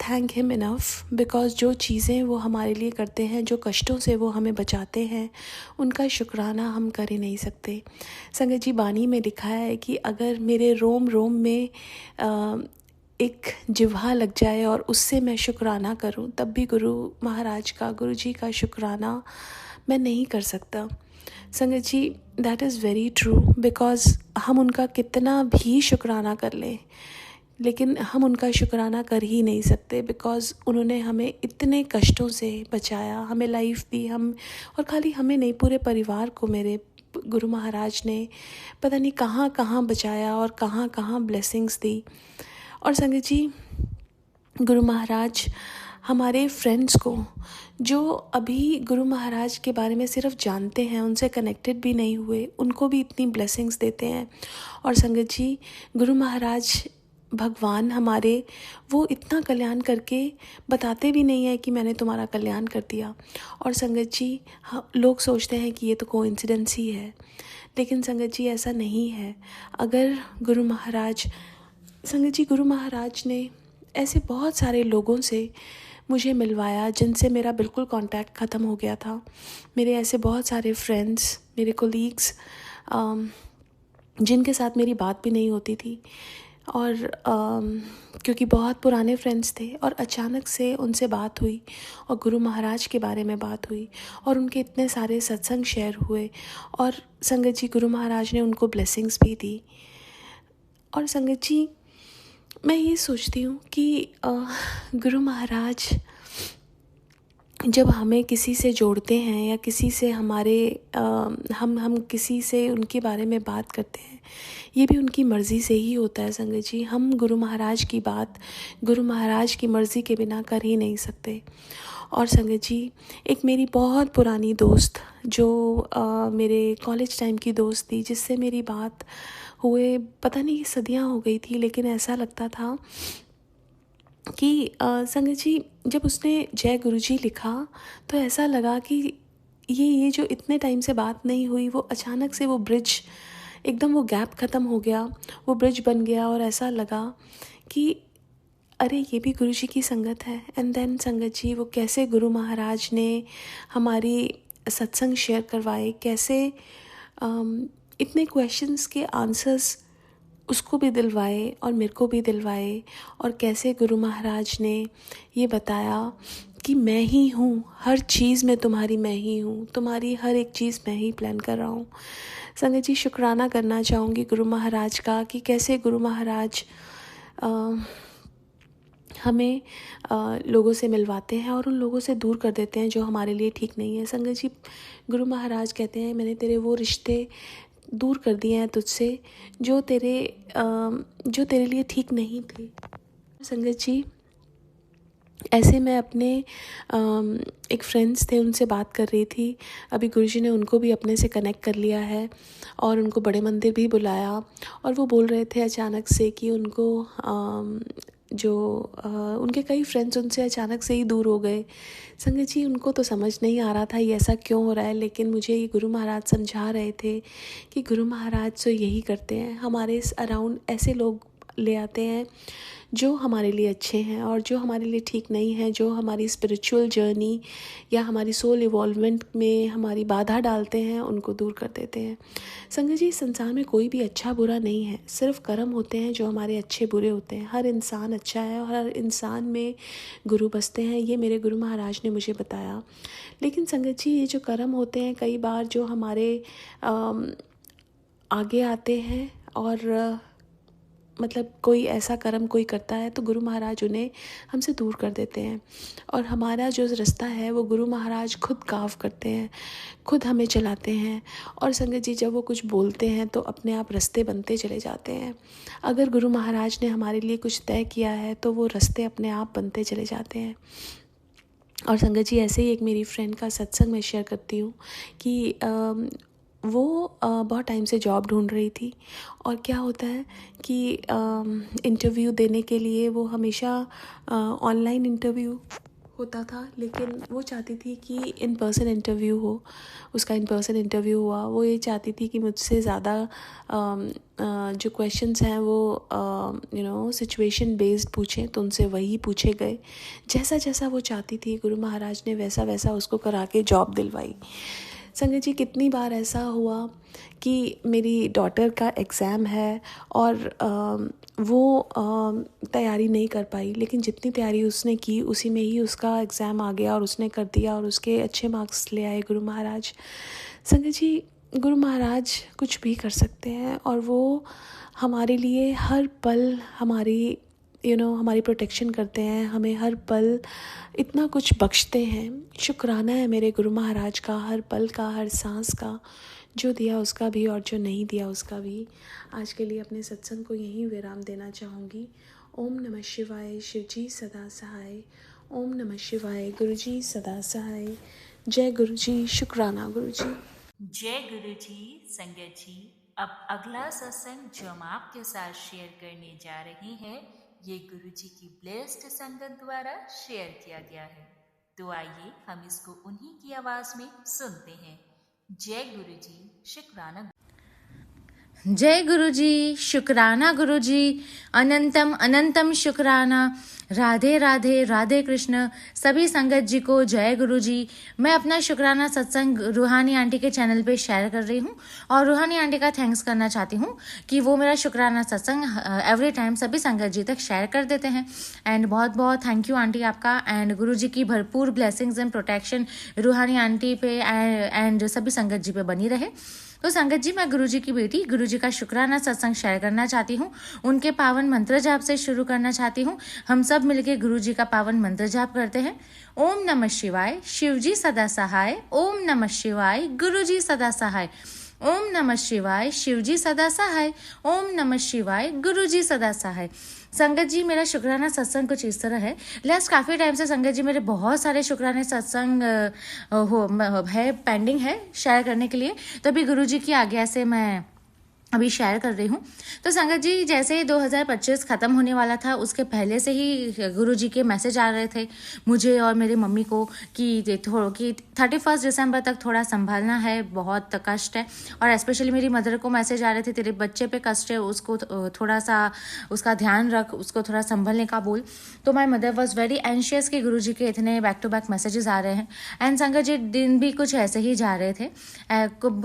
thank him enough, because जो चीज़ें वो हमारे लिए करते हैं, जो कष्टों से वो हमें बचाते हैं, उनका शुक्राना हम कर ही नहीं सकते। संगत जी, बानी में लिखा है कि अगर मेरे रोम रोम में एक जिह्वा लग जाए और उससे मैं शुक्राना करूं, तब भी गुरु महाराज का, गुरु जी का शुक्राना मैं नहीं कर सकता। Sangat ji, that is very true, because हम उनका कितना भी शुक्राना कर लें लेकिन हम उनका शुक्राना कर ही नहीं सकते, बिकॉज़ उन्होंने हमें इतने कष्टों से बचाया, हमें लाइफ दी, हम और खाली हमें नहीं, पूरे परिवार को मेरे गुरु महाराज ने पता नहीं कहाँ कहाँ बचाया और कहाँ कहाँ ब्लेसिंग्स दी। और संगत जी, गुरु महाराज हमारे फ्रेंड्स को, जो अभी गुरु महाराज के बारे में सिर्फ जानते हैं, उनसे कनेक्टेड भी नहीं हुए, उनको भी इतनी ब्लेसिंग्स देते हैं। और संगत जी, गुरु महाराज भगवान हमारे, वो इतना कल्याण करके बताते भी नहीं है कि मैंने तुम्हारा कल्याण कर दिया। और संगत जी, लोग सोचते हैं कि ये तो कोइंसिडेंस ही है, लेकिन संगत जी ऐसा नहीं है। अगर गुरु महाराज, संगत जी, गुरु महाराज ने ऐसे बहुत सारे लोगों से मुझे मिलवाया जिनसे मेरा बिल्कुल कांटेक्ट ख़त्म हो गया था। मेरे ऐसे बहुत सारे फ्रेंड्स, मेरे कोलीग्स, जिनके साथ मेरी बात भी नहीं होती थी, और क्योंकि बहुत पुराने फ्रेंड्स थे, और अचानक से उनसे बात हुई और गुरु महाराज के बारे में बात हुई और उनके इतने सारे सत्संग शेयर हुए, और संगत जी, गुरु महाराज ने उनको ब्लेसिंग्स भी दी। और संगत जी, मैं ये सोचती हूँ कि गुरु महाराज जब हमें किसी से जोड़ते हैं या किसी से हमारे हम किसी से उनके बारे में बात करते हैं, ये भी उनकी मर्ज़ी से ही होता है। संगत जी, हम गुरु महाराज की बात गुरु महाराज की मर्ज़ी के बिना कर ही नहीं सकते। और संगत जी, एक मेरी बहुत पुरानी दोस्त, जो मेरे कॉलेज टाइम की दोस्त थी, जिससे मेरी बात हुए पता नहीं सदियाँ हो गई थी, लेकिन ऐसा लगता था कि संगत जी, जब उसने जय गुरु जी लिखा तो ऐसा लगा कि ये जो इतने टाइम से बात नहीं हुई, वो अचानक से वो ब्रिज एकदम, वो गैप ख़त्म हो गया, वो ब्रिज बन गया, और ऐसा लगा कि अरे ये भी गुरु जी की संगत है। एंड देन संगत जी, वो कैसे गुरु महाराज ने हमारी सत्संग शेयर करवाए, कैसे इतने क्वेश्चंस के आंसर्स उसको भी दिलवाए और मेरे को भी दिलवाए, और कैसे गुरु महाराज ने ये बताया कि मैं ही हूँ, हर चीज़ में तुम्हारी मैं ही हूँ, तुम्हारी हर एक चीज़ मैं ही प्लान कर रहा हूँ। संगत जी, शुक्राना करना चाहूँगी गुरु महाराज का कि कैसे गुरु महाराज हमें लोगों से मिलवाते हैं और उन लोगों से दूर कर देते हैं जो हमारे लिए ठीक नहीं है। संगत जी, गुरु महाराज कहते हैं मैंने तेरे वो रिश्ते दूर कर दिए हैं तुझसे जो तेरे लिए ठीक नहीं थे। संगत जी, ऐसे मैं अपने एक फ्रेंड्स थे, उनसे बात कर रही थी। अभी गुरुजी ने उनको भी अपने से कनेक्ट कर लिया है और उनको बड़े मंदिर भी बुलाया और वो बोल रहे थे अचानक से कि उनको उनके कई फ्रेंड्स उनसे अचानक से ही दूर हो गए। संगत जी, उनको तो समझ नहीं आ रहा था ये ऐसा क्यों हो रहा है, लेकिन मुझे ये गुरु महाराज समझा रहे थे कि गुरु महाराज तो यही करते हैं, हमारे अराउंड ऐसे लोग ले आते हैं जो हमारे लिए अच्छे हैं और जो हमारे लिए ठीक नहीं है, जो हमारी स्पिरिचुअल जर्नी या हमारी सोल इवॉल्वमेंट में हमारी बाधा डालते हैं, उनको दूर कर देते हैं। संगत जी, संसार में कोई भी अच्छा बुरा नहीं है, सिर्फ कर्म होते हैं जो हमारे अच्छे बुरे होते हैं। हर इंसान अच्छा है और हर इंसान में गुरु बसते हैं, ये मेरे गुरु महाराज ने मुझे बताया। लेकिन संगत जी, ये जो कर्म होते हैं कई बार जो हमारे आगे आते हैं और मतलब कोई ऐसा कर्म कोई करता है तो गुरु महाराज उन्हें हमसे दूर कर देते हैं और हमारा जो रास्ता है वो गुरु महाराज खुद काव करते हैं, खुद हमें चलाते हैं। और संगत जी, जब वो कुछ बोलते हैं तो अपने आप रास्ते बनते चले जाते हैं। अगर गुरु महाराज ने हमारे लिए कुछ तय किया है तो वो रास्ते अपने आप बनते चले जाते हैं। और संगत जी, ऐसे ही एक मेरी फ्रेंड का सत्संग मैं शेयर करती हूँ कि वो बहुत टाइम से जॉब ढूंढ रही थी और क्या होता है कि इंटरव्यू देने के लिए वो हमेशा ऑनलाइन इंटरव्यू होता था, लेकिन वो चाहती थी कि इन पर्सन इंटरव्यू हो। उसका इन पर्सन इंटरव्यू हुआ। वो ये चाहती थी कि मुझसे ज़्यादा जो क्वेश्चंस हैं वो सिचुएशन बेस्ड पूछें, तो उनसे वही पूछे गए। जैसा जैसा वो चाहती थी गुरु महाराज ने वैसा वैसा उसको करा के जॉब दिलवाई। संगत जी, कितनी बार ऐसा हुआ कि मेरी डॉटर का एग्ज़ाम है और वो तैयारी नहीं कर पाई, लेकिन जितनी तैयारी उसने की उसी में ही उसका एग्ज़ाम आ गया और उसने कर दिया और उसके अच्छे मार्क्स ले आए गुरु महाराज। संगत जी, गुरु महाराज कुछ भी कर सकते हैं और वो हमारे लिए हर पल हमारी प्रोटेक्शन करते हैं, हमें हर पल इतना कुछ बख्शते हैं। शुक्राना है मेरे गुरु महाराज का, हर पल का, हर सांस का, जो दिया उसका भी और जो नहीं दिया उसका भी। आज के लिए अपने सत्संग को यहीं विराम देना चाहूँगी। ओम नमः शिवाय, शिव जी सदा सहाय। ओम नमः शिवाय, गुरु जी सदा सहाय। जय गुरु जी, शुक्राना गुरु जी। जय गुरु जी। संगत जी, अब अगला सत्संग जो हम आपके साथ शेयर करने जा रहे हैं, ये गुरु जी की ब्लेस्ड संगत द्वारा शेयर किया गया है। तो आइए हम इसको उन्हीं की आवाज में सुनते हैं। जय गुरु जी, शुक्राना। जय गुरु जी, शुक्राना गुरु जी, अनंतम अनंतम शुक्राना। राधे राधे, राधे कृष्ण। सभी संगत जी को जय गुरु जी। मैं अपना शुक्राना सत्संग रूहानी आंटी के चैनल पे शेयर कर रही हूँ और रूहानी आंटी का थैंक्स करना चाहती हूँ कि वो मेरा शुक्राना सत्संग एवरी टाइम सभी संगत जी तक शेयर कर देते हैं। एंड बहुत बहुत थैंक यू आंटी आपका। एंड गुरु जी की भरपूर ब्लेसिंग्स एंड प्रोटेक्शन रूहानी आंटी पे एंड सभी संगत जी पे बनी रहे। तो संगत जी, मैं गुरु जी की बेटी गुरु जी का शुक्राना सत्संग शेयर करना चाहती हूँ। उनके पावन मंत्र जाप से शुरू करना चाहती हूँ। हम सब मिलके गुरु जी का पावन मंत्र जाप करते हैं। ओम नमः शिवाय, शिव जी सदा सहाय। ओम नमः शिवाय, गुरु जी सदा सहाय। ओम नमः शिवाय, शिव जी सदा सहाय। ओम नमः शिवाय, गुरु जी सदा सहाय। संगत जी, मेरा शुक्राना सत्संग कुछ इस तरह है। लास्ट काफ़ी टाइम से संगत जी मेरे बहुत सारे शुक्राने सत्संग है पेंडिंग है शेयर करने के लिए, तो अभी गुरु जी की आज्ञा से मैं अभी शेयर कर रही हूँ। तो संगत जी, जैसे ही 2025 ख़त्म होने वाला था उसके पहले से ही गुरु जी के मैसेज आ रहे थे मुझे और मेरी मम्मी को कि 31 दिसंबर तक थोड़ा संभालना है, बहुत कष्ट है। और स्पेशली मेरी मदर को मैसेज आ रहे थे, तेरे बच्चे पे कष्ट है, उसको थोड़ा सा उसका ध्यान रख, उसको थोड़ा संभलने का बोल। तो my mother was very anxious कि गुरु जी के इतने बैक टू बैक मैसेजेस आ रहे हैं। एंड संगत जी, दिन भी कुछ ऐसे ही जा रहे थे।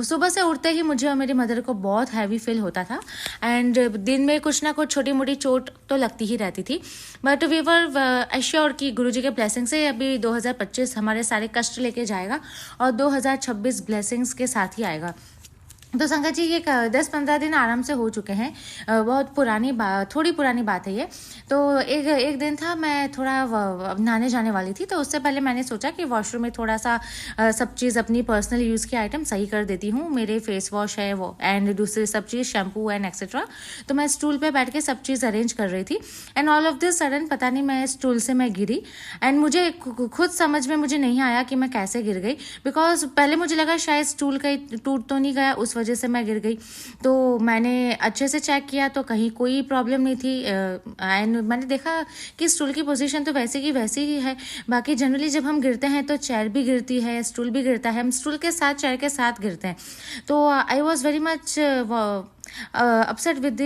सुबह से उठते ही मुझे और मेरी मदर को बहुत हैवी भी फील होता था, एंड दिन में कुछ ना कुछ छोटी मोटी चोट तो लगती ही रहती थी, बट वी वर एश्योर कि गुरुजी के ब्लेसिंग से अभी 2025 हमारे सारे कष्ट लेके जाएगा और 2026 ब्लेसिंग्स के साथ ही आएगा। तो संगत जी ये 10-15 दिन आराम से हो चुके हैं। बहुत थोड़ी पुरानी बात है ये। तो एक दिन था, मैं थोड़ा नहाने जाने वाली थी, तो उससे पहले मैंने सोचा कि वॉशरूम में थोड़ा सा सब चीज़ अपनी पर्सनल यूज़ की आइटम सही कर देती हूँ। मेरे फेस वॉश है वो, एंड दूसरे सब चीज़ शैम्पू एंड एक्सेट्रा। तो मैं स्टूल पे बैठ के सब चीज़ अरेंज कर रही थी, and all of this sudden पता नहीं मैं स्टूल से मैं गिरी, एंड मुझे खुद समझ में मुझे नहीं आया कि मैं कैसे गिर गई, बिकॉज पहले मुझे लगा शायद स्टूल कहीं टूट तो नहीं गया, उस वजह से मैं गिर गई। तो मैंने अच्छे से चेक किया तो कहीं कोई प्रॉब्लम नहीं थी, एंड मैंने देखा कि स्टूल की पोजीशन तो वैसे की वैसी ही है। बाकी जनरली जब हम गिरते हैं तो चेयर भी गिरती है, स्टूल भी गिरता है, हम स्टूल के साथ चेयर के साथ गिरते हैं। तो I was very much upset with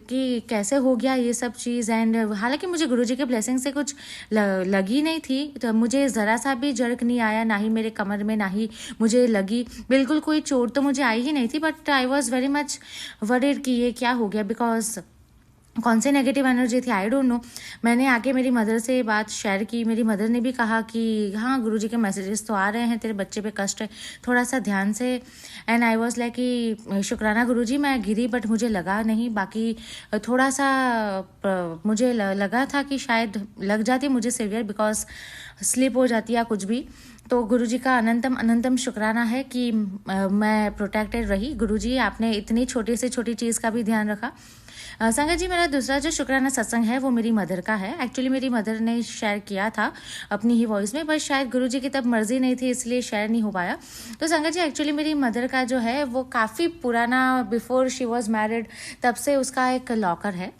कि कैसे हो गया ये सब चीज़। एंड हालांकि मुझे गुरुजी के ब्लेसिंग से कुछ लगी नहीं थी, तो मुझे ज़रा सा भी जर्क नहीं आया, ना ही मेरे कमर में, ना ही मुझे लगी, बिल्कुल कोई चोट तो मुझे आई ही नहीं थी। But I was very much worried कि ये क्या हो गया, बिकॉज कौन सी नेगेटिव एनर्जी थी, आई डोंट नो। मैंने आके मेरी मदर से बात शेयर की, मेरी मदर ने भी कहा कि हाँ गुरुजी के मैसेजेस तो आ रहे हैं, तेरे बच्चे पे कष्ट है, थोड़ा सा ध्यान से। एंड आई वाज लाइक कि शुक्राना गुरुजी, मैं गिरी बट मुझे लगा नहीं। बाकी थोड़ा सा मुझे लगा था कि शायद लग जाती मुझे सीवियर, बिकॉज स्लिप हो जाती या कुछ भी। तो गुरुजी का अनंतम अनंतम शुक्राना है कि मैं प्रोटेक्टेड रही। गुरुजी आपने इतनी छोटी से छोटी चीज़ का भी ध्यान रखा। संगत जी, मेरा दूसरा जो शुक्राना सत्संग है वो मेरी मदर का है। एक्चुअली मेरी मदर ने शेयर किया था अपनी ही वॉइस में, बट शायद गुरुजी की तब मर्जी नहीं थी इसलिए शेयर नहीं हो पाया। तो संगत जी, एक्चुअली मेरी मदर का जो है वो काफ़ी पुराना, बिफोर शी वॉज मैरिड तब से उसका एक लॉकर है,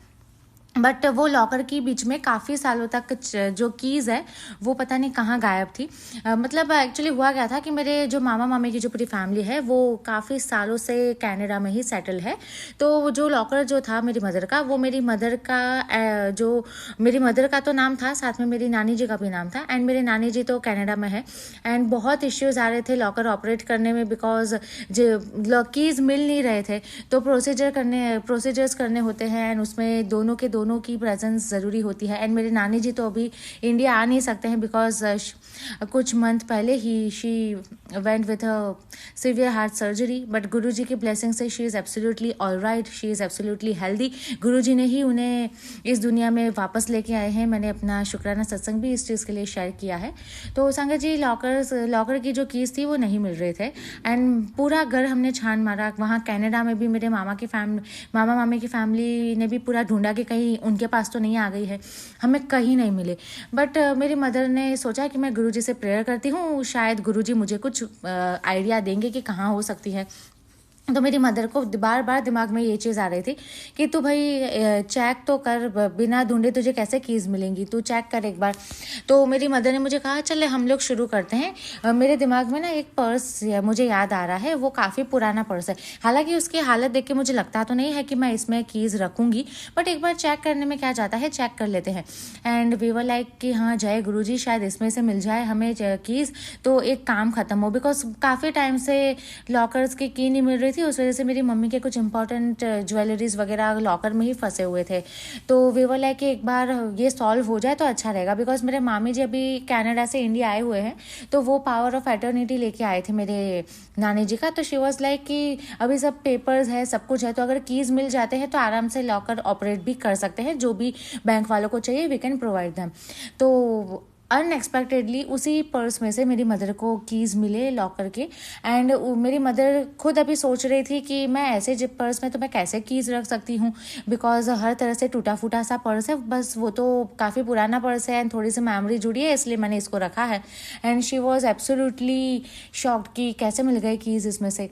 बट वो लॉकर की बीच में काफ़ी सालों तक जो कीज़ है वो पता नहीं कहाँ गायब थी। मतलब एक्चुअली हुआ क्या था कि मेरे जो मामा मामी की जो पूरी फैमिली है वो काफ़ी सालों से कनाडा में ही सेटल है। तो जो लॉकर जो था मेरी मदर का, वो मेरी मदर का तो नाम था, साथ में मेरी नानी जी का भी नाम था, एंड मेरे नानी जी तो कनाडा में है। एंड बहुत इश्यूज़ आ रहे थे लॉकर ऑपरेट करने में, बिकॉज जो कीज़ मिल नहीं रहे थे। तो प्रोसीजर्स करने होते हैं, एंड उसमें दोनों की प्रेजेंस ज़रूरी होती है। एंड मेरे नानी जी तो अभी इंडिया आ नहीं सकते हैं, बिकॉज कुछ मंथ पहले ही she went with a severe heart surgery. But Guruji की ब्लेसिंग से she is absolutely all right, she is absolutely healthy. Guruji ने ही उन्हें इस दुनिया में वापस लेके आए हैं। मैंने अपना शुक्राना सत्संग भी इस चीज़ के लिए शेयर किया है। तो संगत जी, लॉकर की जो कीज़ थी वो नहीं मिल रहे थे, एंड पूरा घर हमने छान मारा। वहाँ कनाडा में भी मेरे मामा मामी की फैमिली ने भी पूरा ढूंढा कि कहीं उनके पास तो नहीं आ गई है, हमें कहीं नहीं मिले। बट मेरी मदर ने सोचा कि मैं गुरुजी से प्रेयर करती हूँ, शायद गुरुजी मुझे कुछ आइडिया देंगे कि कहाँ हो सकती है। तो मेरी मदर को बार बार दिमाग में ये चीज़ आ रही थी कि तू भाई चेक तो कर, बिना ढूंढे तुझे कैसे कीज़ मिलेंगी, तू चेक कर एक बार। तो मेरी मदर ने मुझे कहा चले हम लोग शुरू करते हैं। मेरे दिमाग में ना एक पर्स मुझे याद आ रहा है, वो काफ़ी पुराना पर्स है। हालांकि उसकी हालत देख के मुझे लगता तो नहीं है कि मैं इसमें कीज़ रखूँगी, बट एक बार चेक करने में क्या जाता है, चेक कर लेते हैं। एंड वी वर लाइक कि हाँ जय गुरुजी, शायद इसमें से मिल जाए हमें कीज़, तो एक काम ख़त्म हो। बिकॉज काफ़ी टाइम से लॉकर्स की की नहीं मिल रही थी, उस वजह से मेरी मम्मी के कुछ इंपॉर्टेंट ज्वेलरीज वगैरह लॉकर में ही फंसे हुए थे। तो वी वर लाइक कि एक बार ये सॉल्व हो जाए तो अच्छा रहेगा, बिकॉज मेरे मामी जी अभी कनाडा से इंडिया आए हुए हैं, तो वो पावर ऑफ एटर्निटी लेके आए थे मेरे नानी जी का। तो शी वॉज लाइक कि अभी सब पेपर्स है, सब कुछ है, तो अगर कीज़ मिल जाते हैं तो आराम से लॉकर ऑपरेट भी कर सकते हैं, जो भी बैंक वालों को चाहिए वी कैन प्रोवाइड देम। तो अनएक्सपेक्टेडली उसी पर्स में से मेरी मदर को कीज़ मिले लॉकर के। एंड मेरी मदर खुद अभी सोच रही थी कि मैं ऐसे जिप पर्स में तो मैं कैसे कीज़ रख सकती हूँ, बिकॉज हर तरह से टूटा फूटा सा पर्स है, बस वो तो काफ़ी पुराना पर्स है एंड थोड़ी सी मेमोरी जुड़ी है, इसलिए मैंने इसको रखा है। And she was absolutely shocked कि कैसे मिल गए कीज़ इसमें से।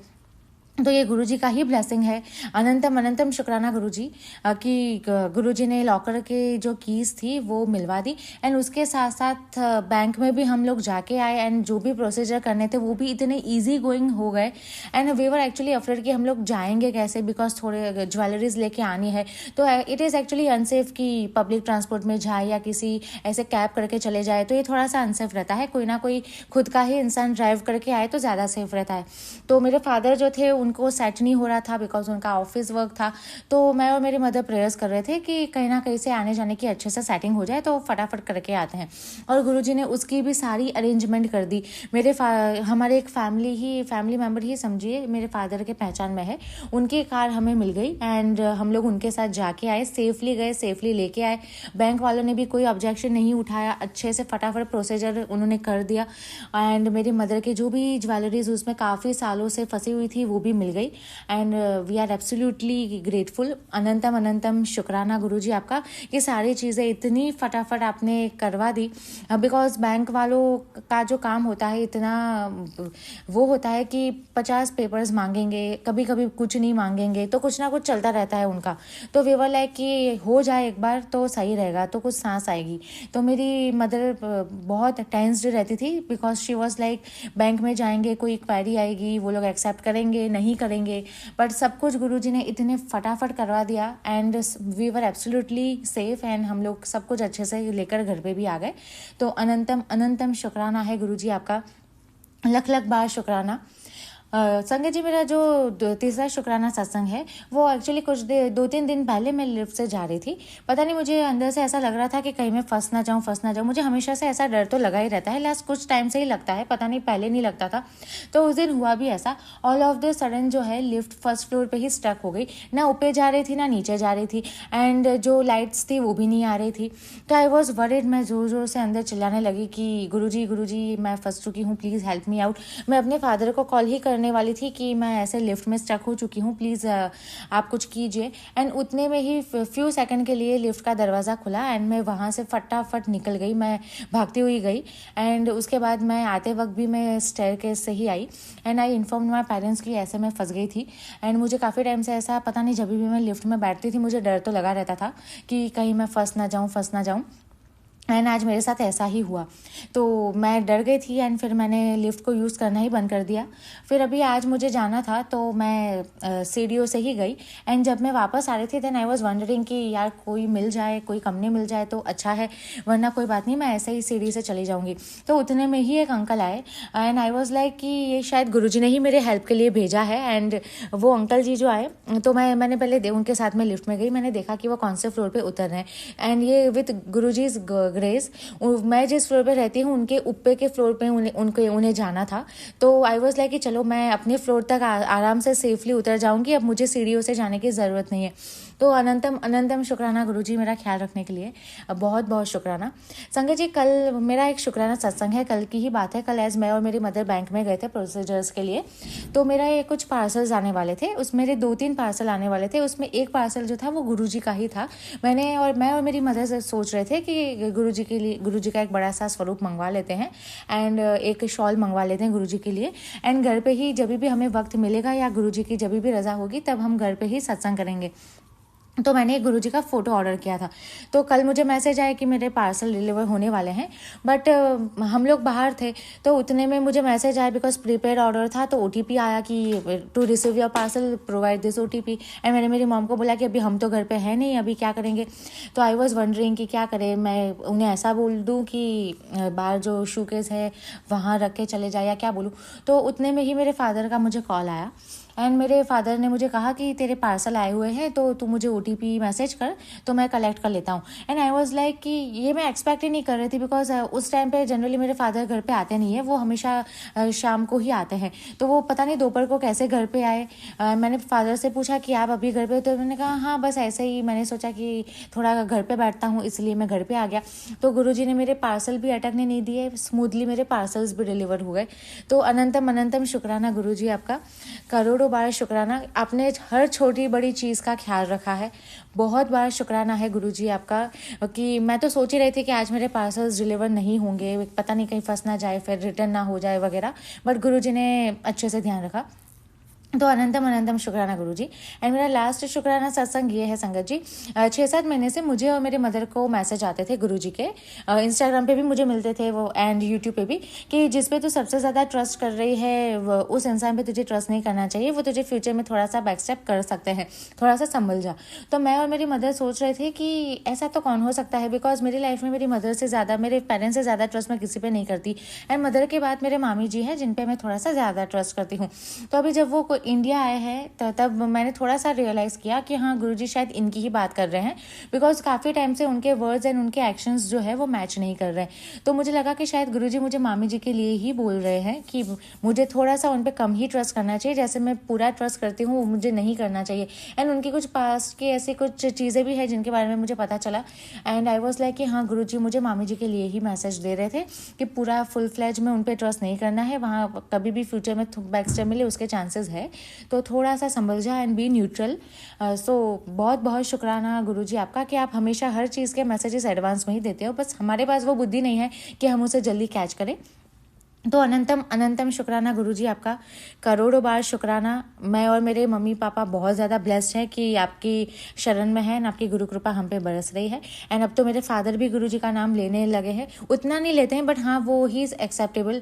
तो ये गुरुजी का ही ब्लेसिंग है। अनंतम अनंतम शुक्राना गुरुजी कि गुरुजी ने लॉकर के जो कीज़ थी वो मिलवा दी। एंड उसके साथ साथ बैंक में भी हम लोग जाके आए, एंड जो भी प्रोसीजर करने थे वो भी इतने इजी गोइंग हो गए। And we were actually afraid कि हम लोग जाएंगे कैसे, बिकॉज थोड़े ज्वेलरीज लेके आनी है। तो इट इज़ एक्चुअली अनसेफ कि पब्लिक ट्रांसपोर्ट में जाए या किसी ऐसे कैब करके चले जाए, तो ये थोड़ा सा अनसेफ रहता है। कोई ना कोई खुद का ही इंसान ड्राइव करके आए तो ज़्यादा सेफ रहता है। तो मेरे फादर जो थे उनको सेट नहीं हो रहा था बिकॉज उनका ऑफिस वर्क था। तो मैं और मेरी मदर प्रेयर्स कर रहे थे कि कहीं ना कहीं से आने जाने की अच्छे से सेटिंग हो जाए, तो फटाफट करके आते हैं। और गुरुजी ने उसकी भी सारी अरेंजमेंट कर दी। हमारे एक फैमिली मेम्बर ही समझिए, मेरे फादर के पहचान में है, उनकी कार हमें मिल गई एंड हम लोग उनके साथ जाके आए, सेफली गए, सेफली लेके आए। बैंक वालों ने भी कोई ऑब्जेक्शन नहीं उठाया, अच्छे से फटाफट प्रोसीजर उन्होंने कर दिया। एंड मेरी मदर के जो भी ज्वेलरीज उसमें काफ़ी सालों से फंसी हुई थी वो भी मिल गई। And we are absolutely grateful. अनंतम अनंतम शुक्राना गुरुजी आपका, ये सारी चीज़ें इतनी फटाफट आपने करवा दी। बिकॉज बैंक वालों का जो काम होता है इतना वो होता है कि 50 पेपर्स मांगेंगे, कभी कभी कुछ नहीं मांगेंगे, तो कुछ ना कुछ चलता रहता है उनका। तो वे वाला है कि हो जाए एक बार तो सही रहेगा, तो कुछ सांस आएगी। तो मेरी मदर बहुत टेंस्ड रहती थी because she was like bank में जाएंगे, कोई क्वेरी आएगी, वो लोग एक्सेप्ट करेंगे नहीं करेंगे, बट सब कुछ गुरुजी ने इतने फटाफट करवा दिया and we were absolutely safe and हम लोग सब कुछ अच्छे से लेकर घर पे भी आ गए। तो अनंतम अनंतम शुक्राना है गुरुजी आपका, लख लख बार शुक्राना। संगत जी, मेरा जो तीसरा शुक्राना सत्संग है वो एक्चुअली 2-3 दिन पहले मैं लिफ्ट से जा रही थी। पता नहीं, मुझे अंदर से ऐसा लग रहा था कि कहीं मैं फंस ना जाऊं। मुझे हमेशा से ऐसा डर तो लगा ही रहता है, लास्ट कुछ टाइम से ही लगता है, पता नहीं पहले नहीं लगता था। तो उस दिन हुआ भी ऐसा, ऑल ऑफ द सडन जो है लिफ्ट फर्स्ट फ्लोर पर ही स्टक हो गई, ना ऊपर जा रही थी ना नीचे जा रही थी, एंड जो लाइट्स थी वो भी नहीं आ रही थी। तो आई वॉज वरिड, मैं जोर जोर से अंदर चिल्लाने लगी कि गुरुजी मैं फंस चुकी हूँ, प्लीज़ हेल्प मी आउट। मैं अपने फादर को कॉल ही करने वाली थी कि मैं ऐसे लिफ्ट में स्टक हो चुकी हूँ, प्लीज़ आप कुछ कीजिए। एंड उतने में ही फ्यू सेकंड के लिए लिफ्ट का दरवाज़ा खुला एंड मैं वहाँ से फटाफट निकल गई, मैं भागती हुई गई। एंड उसके बाद मैं आते वक्त भी मैं स्टेयरकेस से ही आई and I inform my parents कि ऐसे मैं फंस गई थी। एंड मुझे काफ़ी टाइम से ऐसा, पता नहीं, जब भी मैं लिफ्ट में बैठती थी मुझे डर तो लगा रहता था कि कहीं मैं फंस ना जाऊँ। एंड आज मेरे साथ ऐसा ही हुआ, तो मैं डर गई थी एंड फिर मैंने लिफ्ट को यूज़ करना ही बंद कर दिया। फिर अभी आज मुझे जाना था तो मैं सीढ़ियों से ही गई एंड जब मैं वापस आ रही थी देन आई वाज वंडरिंग कि यार कोई मिल जाए, कोई कंपनी मिल जाए तो अच्छा है, वरना कोई बात नहीं, मैं ऐसे ही सीढ़ी से चली जाऊँगी। तो उतने में ही एक अंकल आए एंड आई वॉज लाइक कि ये शायद गुरुजी ने ही मेरे हेल्प के लिए भेजा है। एंड वो अंकल जी जो आए तो मैंने पहले उनके साथ में लिफ्ट में गई, मैंने देखा कि वो कौन से फ्लोर पर उतर रहे हैं एंड ये विथ गुरुजीज ग्रेस मैं जिस फ्लोर पे रहती हूँ उनके ऊपर के फ्लोर पे उन्हें जाना था। तो आई वॉज लाइक कि चलो मैं अपने फ्लोर तक आराम से सेफली उतर जाऊंगी, अब मुझे सीढ़ियों से जाने की ज़रूरत नहीं है। तो अनंतम अनंतम शुक्राना गुरुजी मेरा ख्याल रखने के लिए, बहुत बहुत शुक्राना। संगत जी, कल मेरा एक शुक्राना सत्संग है, कल की ही बात है। कल एज मैं और मेरी मदर बैंक में गए थे प्रोसीजर्स के लिए, तो मेरा ये कुछ पार्सल्स आने वाले थे, उसमें मेरे 2-3 पार्सल आने वाले थे। उसमें एक पार्सल जो था वो गुरुजी का ही था। मैं और मेरी मदर से सोच रहे थे कि गुरुजी का एक बड़ा सा स्वरूप मंगवा लेते हैं एंड एक शॉल मंगवा लेते हैं गुरुजी के लिए, एंड घर पे ही जब भी हमें वक्त मिलेगा या गुरुजी की जब भी रजा होगी तब हम घर पे ही सत्संग करेंगे। तो मैंने एक गुरुजी का फ़ोटो ऑर्डर किया था। तो कल मुझे मैसेज आया कि मेरे पार्सल डिलीवर होने वाले हैं, बट हम लोग बाहर थे तो उतने में मुझे मैसेज आया, बिकॉज प्रीपेड ऑर्डर था, तो OTP आया कि to receive your parcel provide this OTP। And मैंने मेरी मॉम को बोला कि अभी हम तो घर पे हैं नहीं, अभी क्या करेंगे। तो आई वॉज वंडरिंग कि क्या करें, मैं उन्हें ऐसा बोल दूँ कि बाहर जो शूकेस है वहाँ रख के चले जाए या क्या बोलूँ। तो उतने में ही मेरे फादर का मुझे कॉल आया एंड मेरे फादर ने मुझे कहा कि तेरे पार्सल आए हुए हैं तो तू मुझे OTP मैसेज कर तो मैं कलेक्ट कर लेता हूँ। एंड आई वाज लाइक कि ये मैं एक्सपेक्ट ही नहीं कर रही थी, बिकॉज उस टाइम पे जनरली मेरे फादर घर पे आते नहीं है, वो हमेशा शाम को ही आते हैं। तो वो पता नहीं दोपहर को कैसे घर पे आए। मैंने फादर से पूछा कि आप अभी घर पे, तो मैंने कहा हाँ बस ऐसे ही, मैंने सोचा कि थोड़ा घर पे बैठता हूँ इसलिए मैं घर पे आ गया। तो गुरुजी ने मेरे पार्सल भी अटकने नहीं दिए, स्मूथली मेरे पार्सल्स भी डिलीवर हो गए। तो अनंतम अनंतम शुक्राना गुरुजी आपका, करोड़ों बार शुक्राना, आपने हर छोटी बड़ी चीज़ का ख्याल रखा है। बहुत बार शुक्राना है गुरुजी आपका कि मैं तो सोच ही रही थी कि आज मेरे पार्सल्स डिलीवर नहीं होंगे, पता नहीं कहीं फंस ना जाए, फिर रिटर्न ना हो जाए वगैरह, बट गुरुजी ने अच्छे से ध्यान रखा। तो अनंतम अनंतम शुक्राना गुरुजी। एंड मेरा लास्ट शुक्राना सत्संग ये है संगत जी, 6-7 महीने से मुझे और मेरे मदर को मैसेज आते थे गुरुजी के, इंस्टाग्राम पे भी मुझे मिलते थे वो एंड यूट्यूब पे भी, कि जिस पे तू सबसे ज़्यादा ट्रस्ट कर रही है उस इंसान पे तुझे ट्रस्ट नहीं करना चाहिए, वो तुझे फ्यूचर में थोड़ा सा बैकस्टेप कर सकते हैं, थोड़ा सा संभल जा। तो मैं और मेरी मदर सोच रहे थे कि ऐसा तो कौन हो सकता है, बिकॉज मेरी लाइफ में मेरी मदर से ज़्यादा, मेरे पेरेंट्स से ज़्यादा ट्रस्ट मैं किसी पे नहीं करती। एंड मदर के बाद मेरे मामी जी हैं जिन पे मैं थोड़ा सा ज़्यादा ट्रस्ट करती हूँ। तो अभी जब वो इंडिया आए हैं तब मैंने थोड़ा सा रियलाइज़ किया कि हाँ गुरुजी शायद इनकी ही बात कर रहे हैं, बिकॉज काफ़ी टाइम से उनके वर्ड्स एंड उनके एक्शंस जो है वो मैच नहीं कर रहे हैं। तो मुझे लगा कि शायद गुरुजी मुझे मामी जी के लिए ही बोल रहे हैं कि मुझे थोड़ा सा उन पर कम ही ट्रस्ट करना चाहिए, जैसे मैं पूरा ट्रस्ट करती हूँ वो मुझे नहीं करना चाहिए। एंड उनकी कुछ पास्ट की ऐसी कुछ चीज़ें भी हैं जिनके बारे में मुझे पता चला, एंड आई वॉज लाइक कि हाँ गुरुजी मुझे मामी जी के लिए ही मैसेज दे रहे थे कि पूरा फुल फ्लैज में उन पर ट्रस्ट नहीं करना है, वहाँ कभी भी फ्यूचर में बैक स्टेप मिले उसके चांसेस है, तो थोड़ा सा संभल जा एंड बी न्यूट्रल। सो बहुत बहुत शुक्राना गुरुजी आपका कि आप हमेशा हर चीज़ के मैसेजेस एडवांस में ही देते हो, बस हमारे पास वो बुद्धि नहीं है कि हम उसे जल्दी कैच करें। तो अनंतम अनंतम शुक्राना गुरुजी आपका, करोड़ों बार शुक्राना। मैं और मेरे मम्मी पापा बहुत ज़्यादा ब्लेस्ड हैं कि आपकी शरण में है एंड आपकी गुरु कृपा हम पे बरस रही है। एंड अब तो मेरे फादर भी गुरुजी का नाम लेने लगे हैं, उतना नहीं लेते हैं बट हाँ वो ही इज़ एक्सेप्टेबल,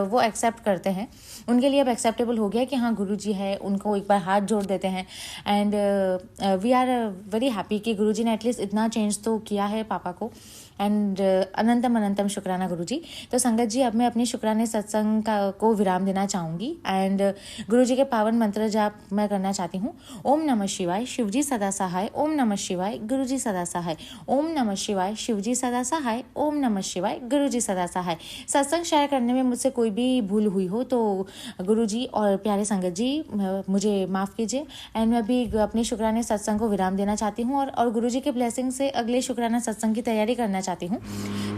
वो एक्सेप्ट करते हैं, उनके लिए अब एक्सेप्टेबल हो गया कि हाँ गुरुजी है, उनको एक बार हाथ जोड़ देते हैं। And we are very happy कि गुरुजी ने एटलीस्ट इतना चेंज तो किया है पापा को। एंड अनंतम अनंतम शुक्राना गुरुजी। तो संगत जी अब मैं अपने शुक्राने सत्संग को विराम देना चाहूँगी एंड गुरुजी के पावन मंत्र जाप मैं करना चाहती हूँ। ओम नमः शिवाय, शिवजी सदा सहाय। ओम नमः शिवाय, गुरुजी सदा सहाय। ओम नमः शिवाय, शिवजी सदा सहाय। ओम नमः शिवाय, गुरुजी सदा सहाय। सत्संग शेयर करने में मुझसे कोई भी भूल हुई हो तो गुरुजी और प्यारे संगत जी मुझे माफ़ कीजिए। एंड मैं भी अपने शुक्राने सत्संग को विराम देना चाहती हूँ और गुरुजी के ब्लेसिंग से अगले शुक्राना सत्संग की तैयारी करना चाहती हूँ।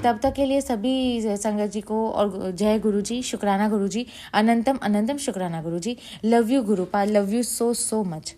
तब तक के लिए सभी संगत जी को और जय गुरुजी, शुक्राना गुरुजी, अनंतम अनंतम शुक्राना Guruji. Love you Gurupal, love you so so much.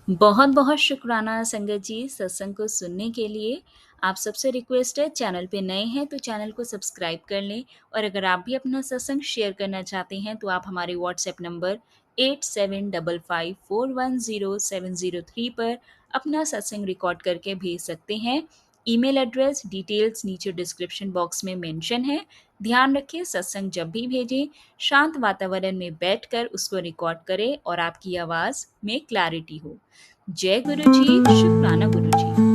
बहुत बहुत शुक्राना संगत जी सत्संग को सुनने के लिए। आप सबसे रिक्वेस्ट है, चैनल पे नए हैं तो चैनल को सब्सक्राइब कर लें, और अगर आप भी अपना सत्संग शेयर करना चाहते हैं तो आप हमारे व्हाट्सएप नंबर 8755410703 पर अपना सत्संग रिकॉर्ड करके भेज सकते हैं। ईमेल एड्रेस डिटेल्स नीचे डिस्क्रिप्शन बॉक्स में मेंशन है। ध्यान रखें, सत्संग जब भी भेजें शांत वातावरण में बैठकर उसको रिकॉर्ड करें और आपकी आवाज़ में क्लैरिटी हो। जय गुरु जी, शुक्राना गुरु जी।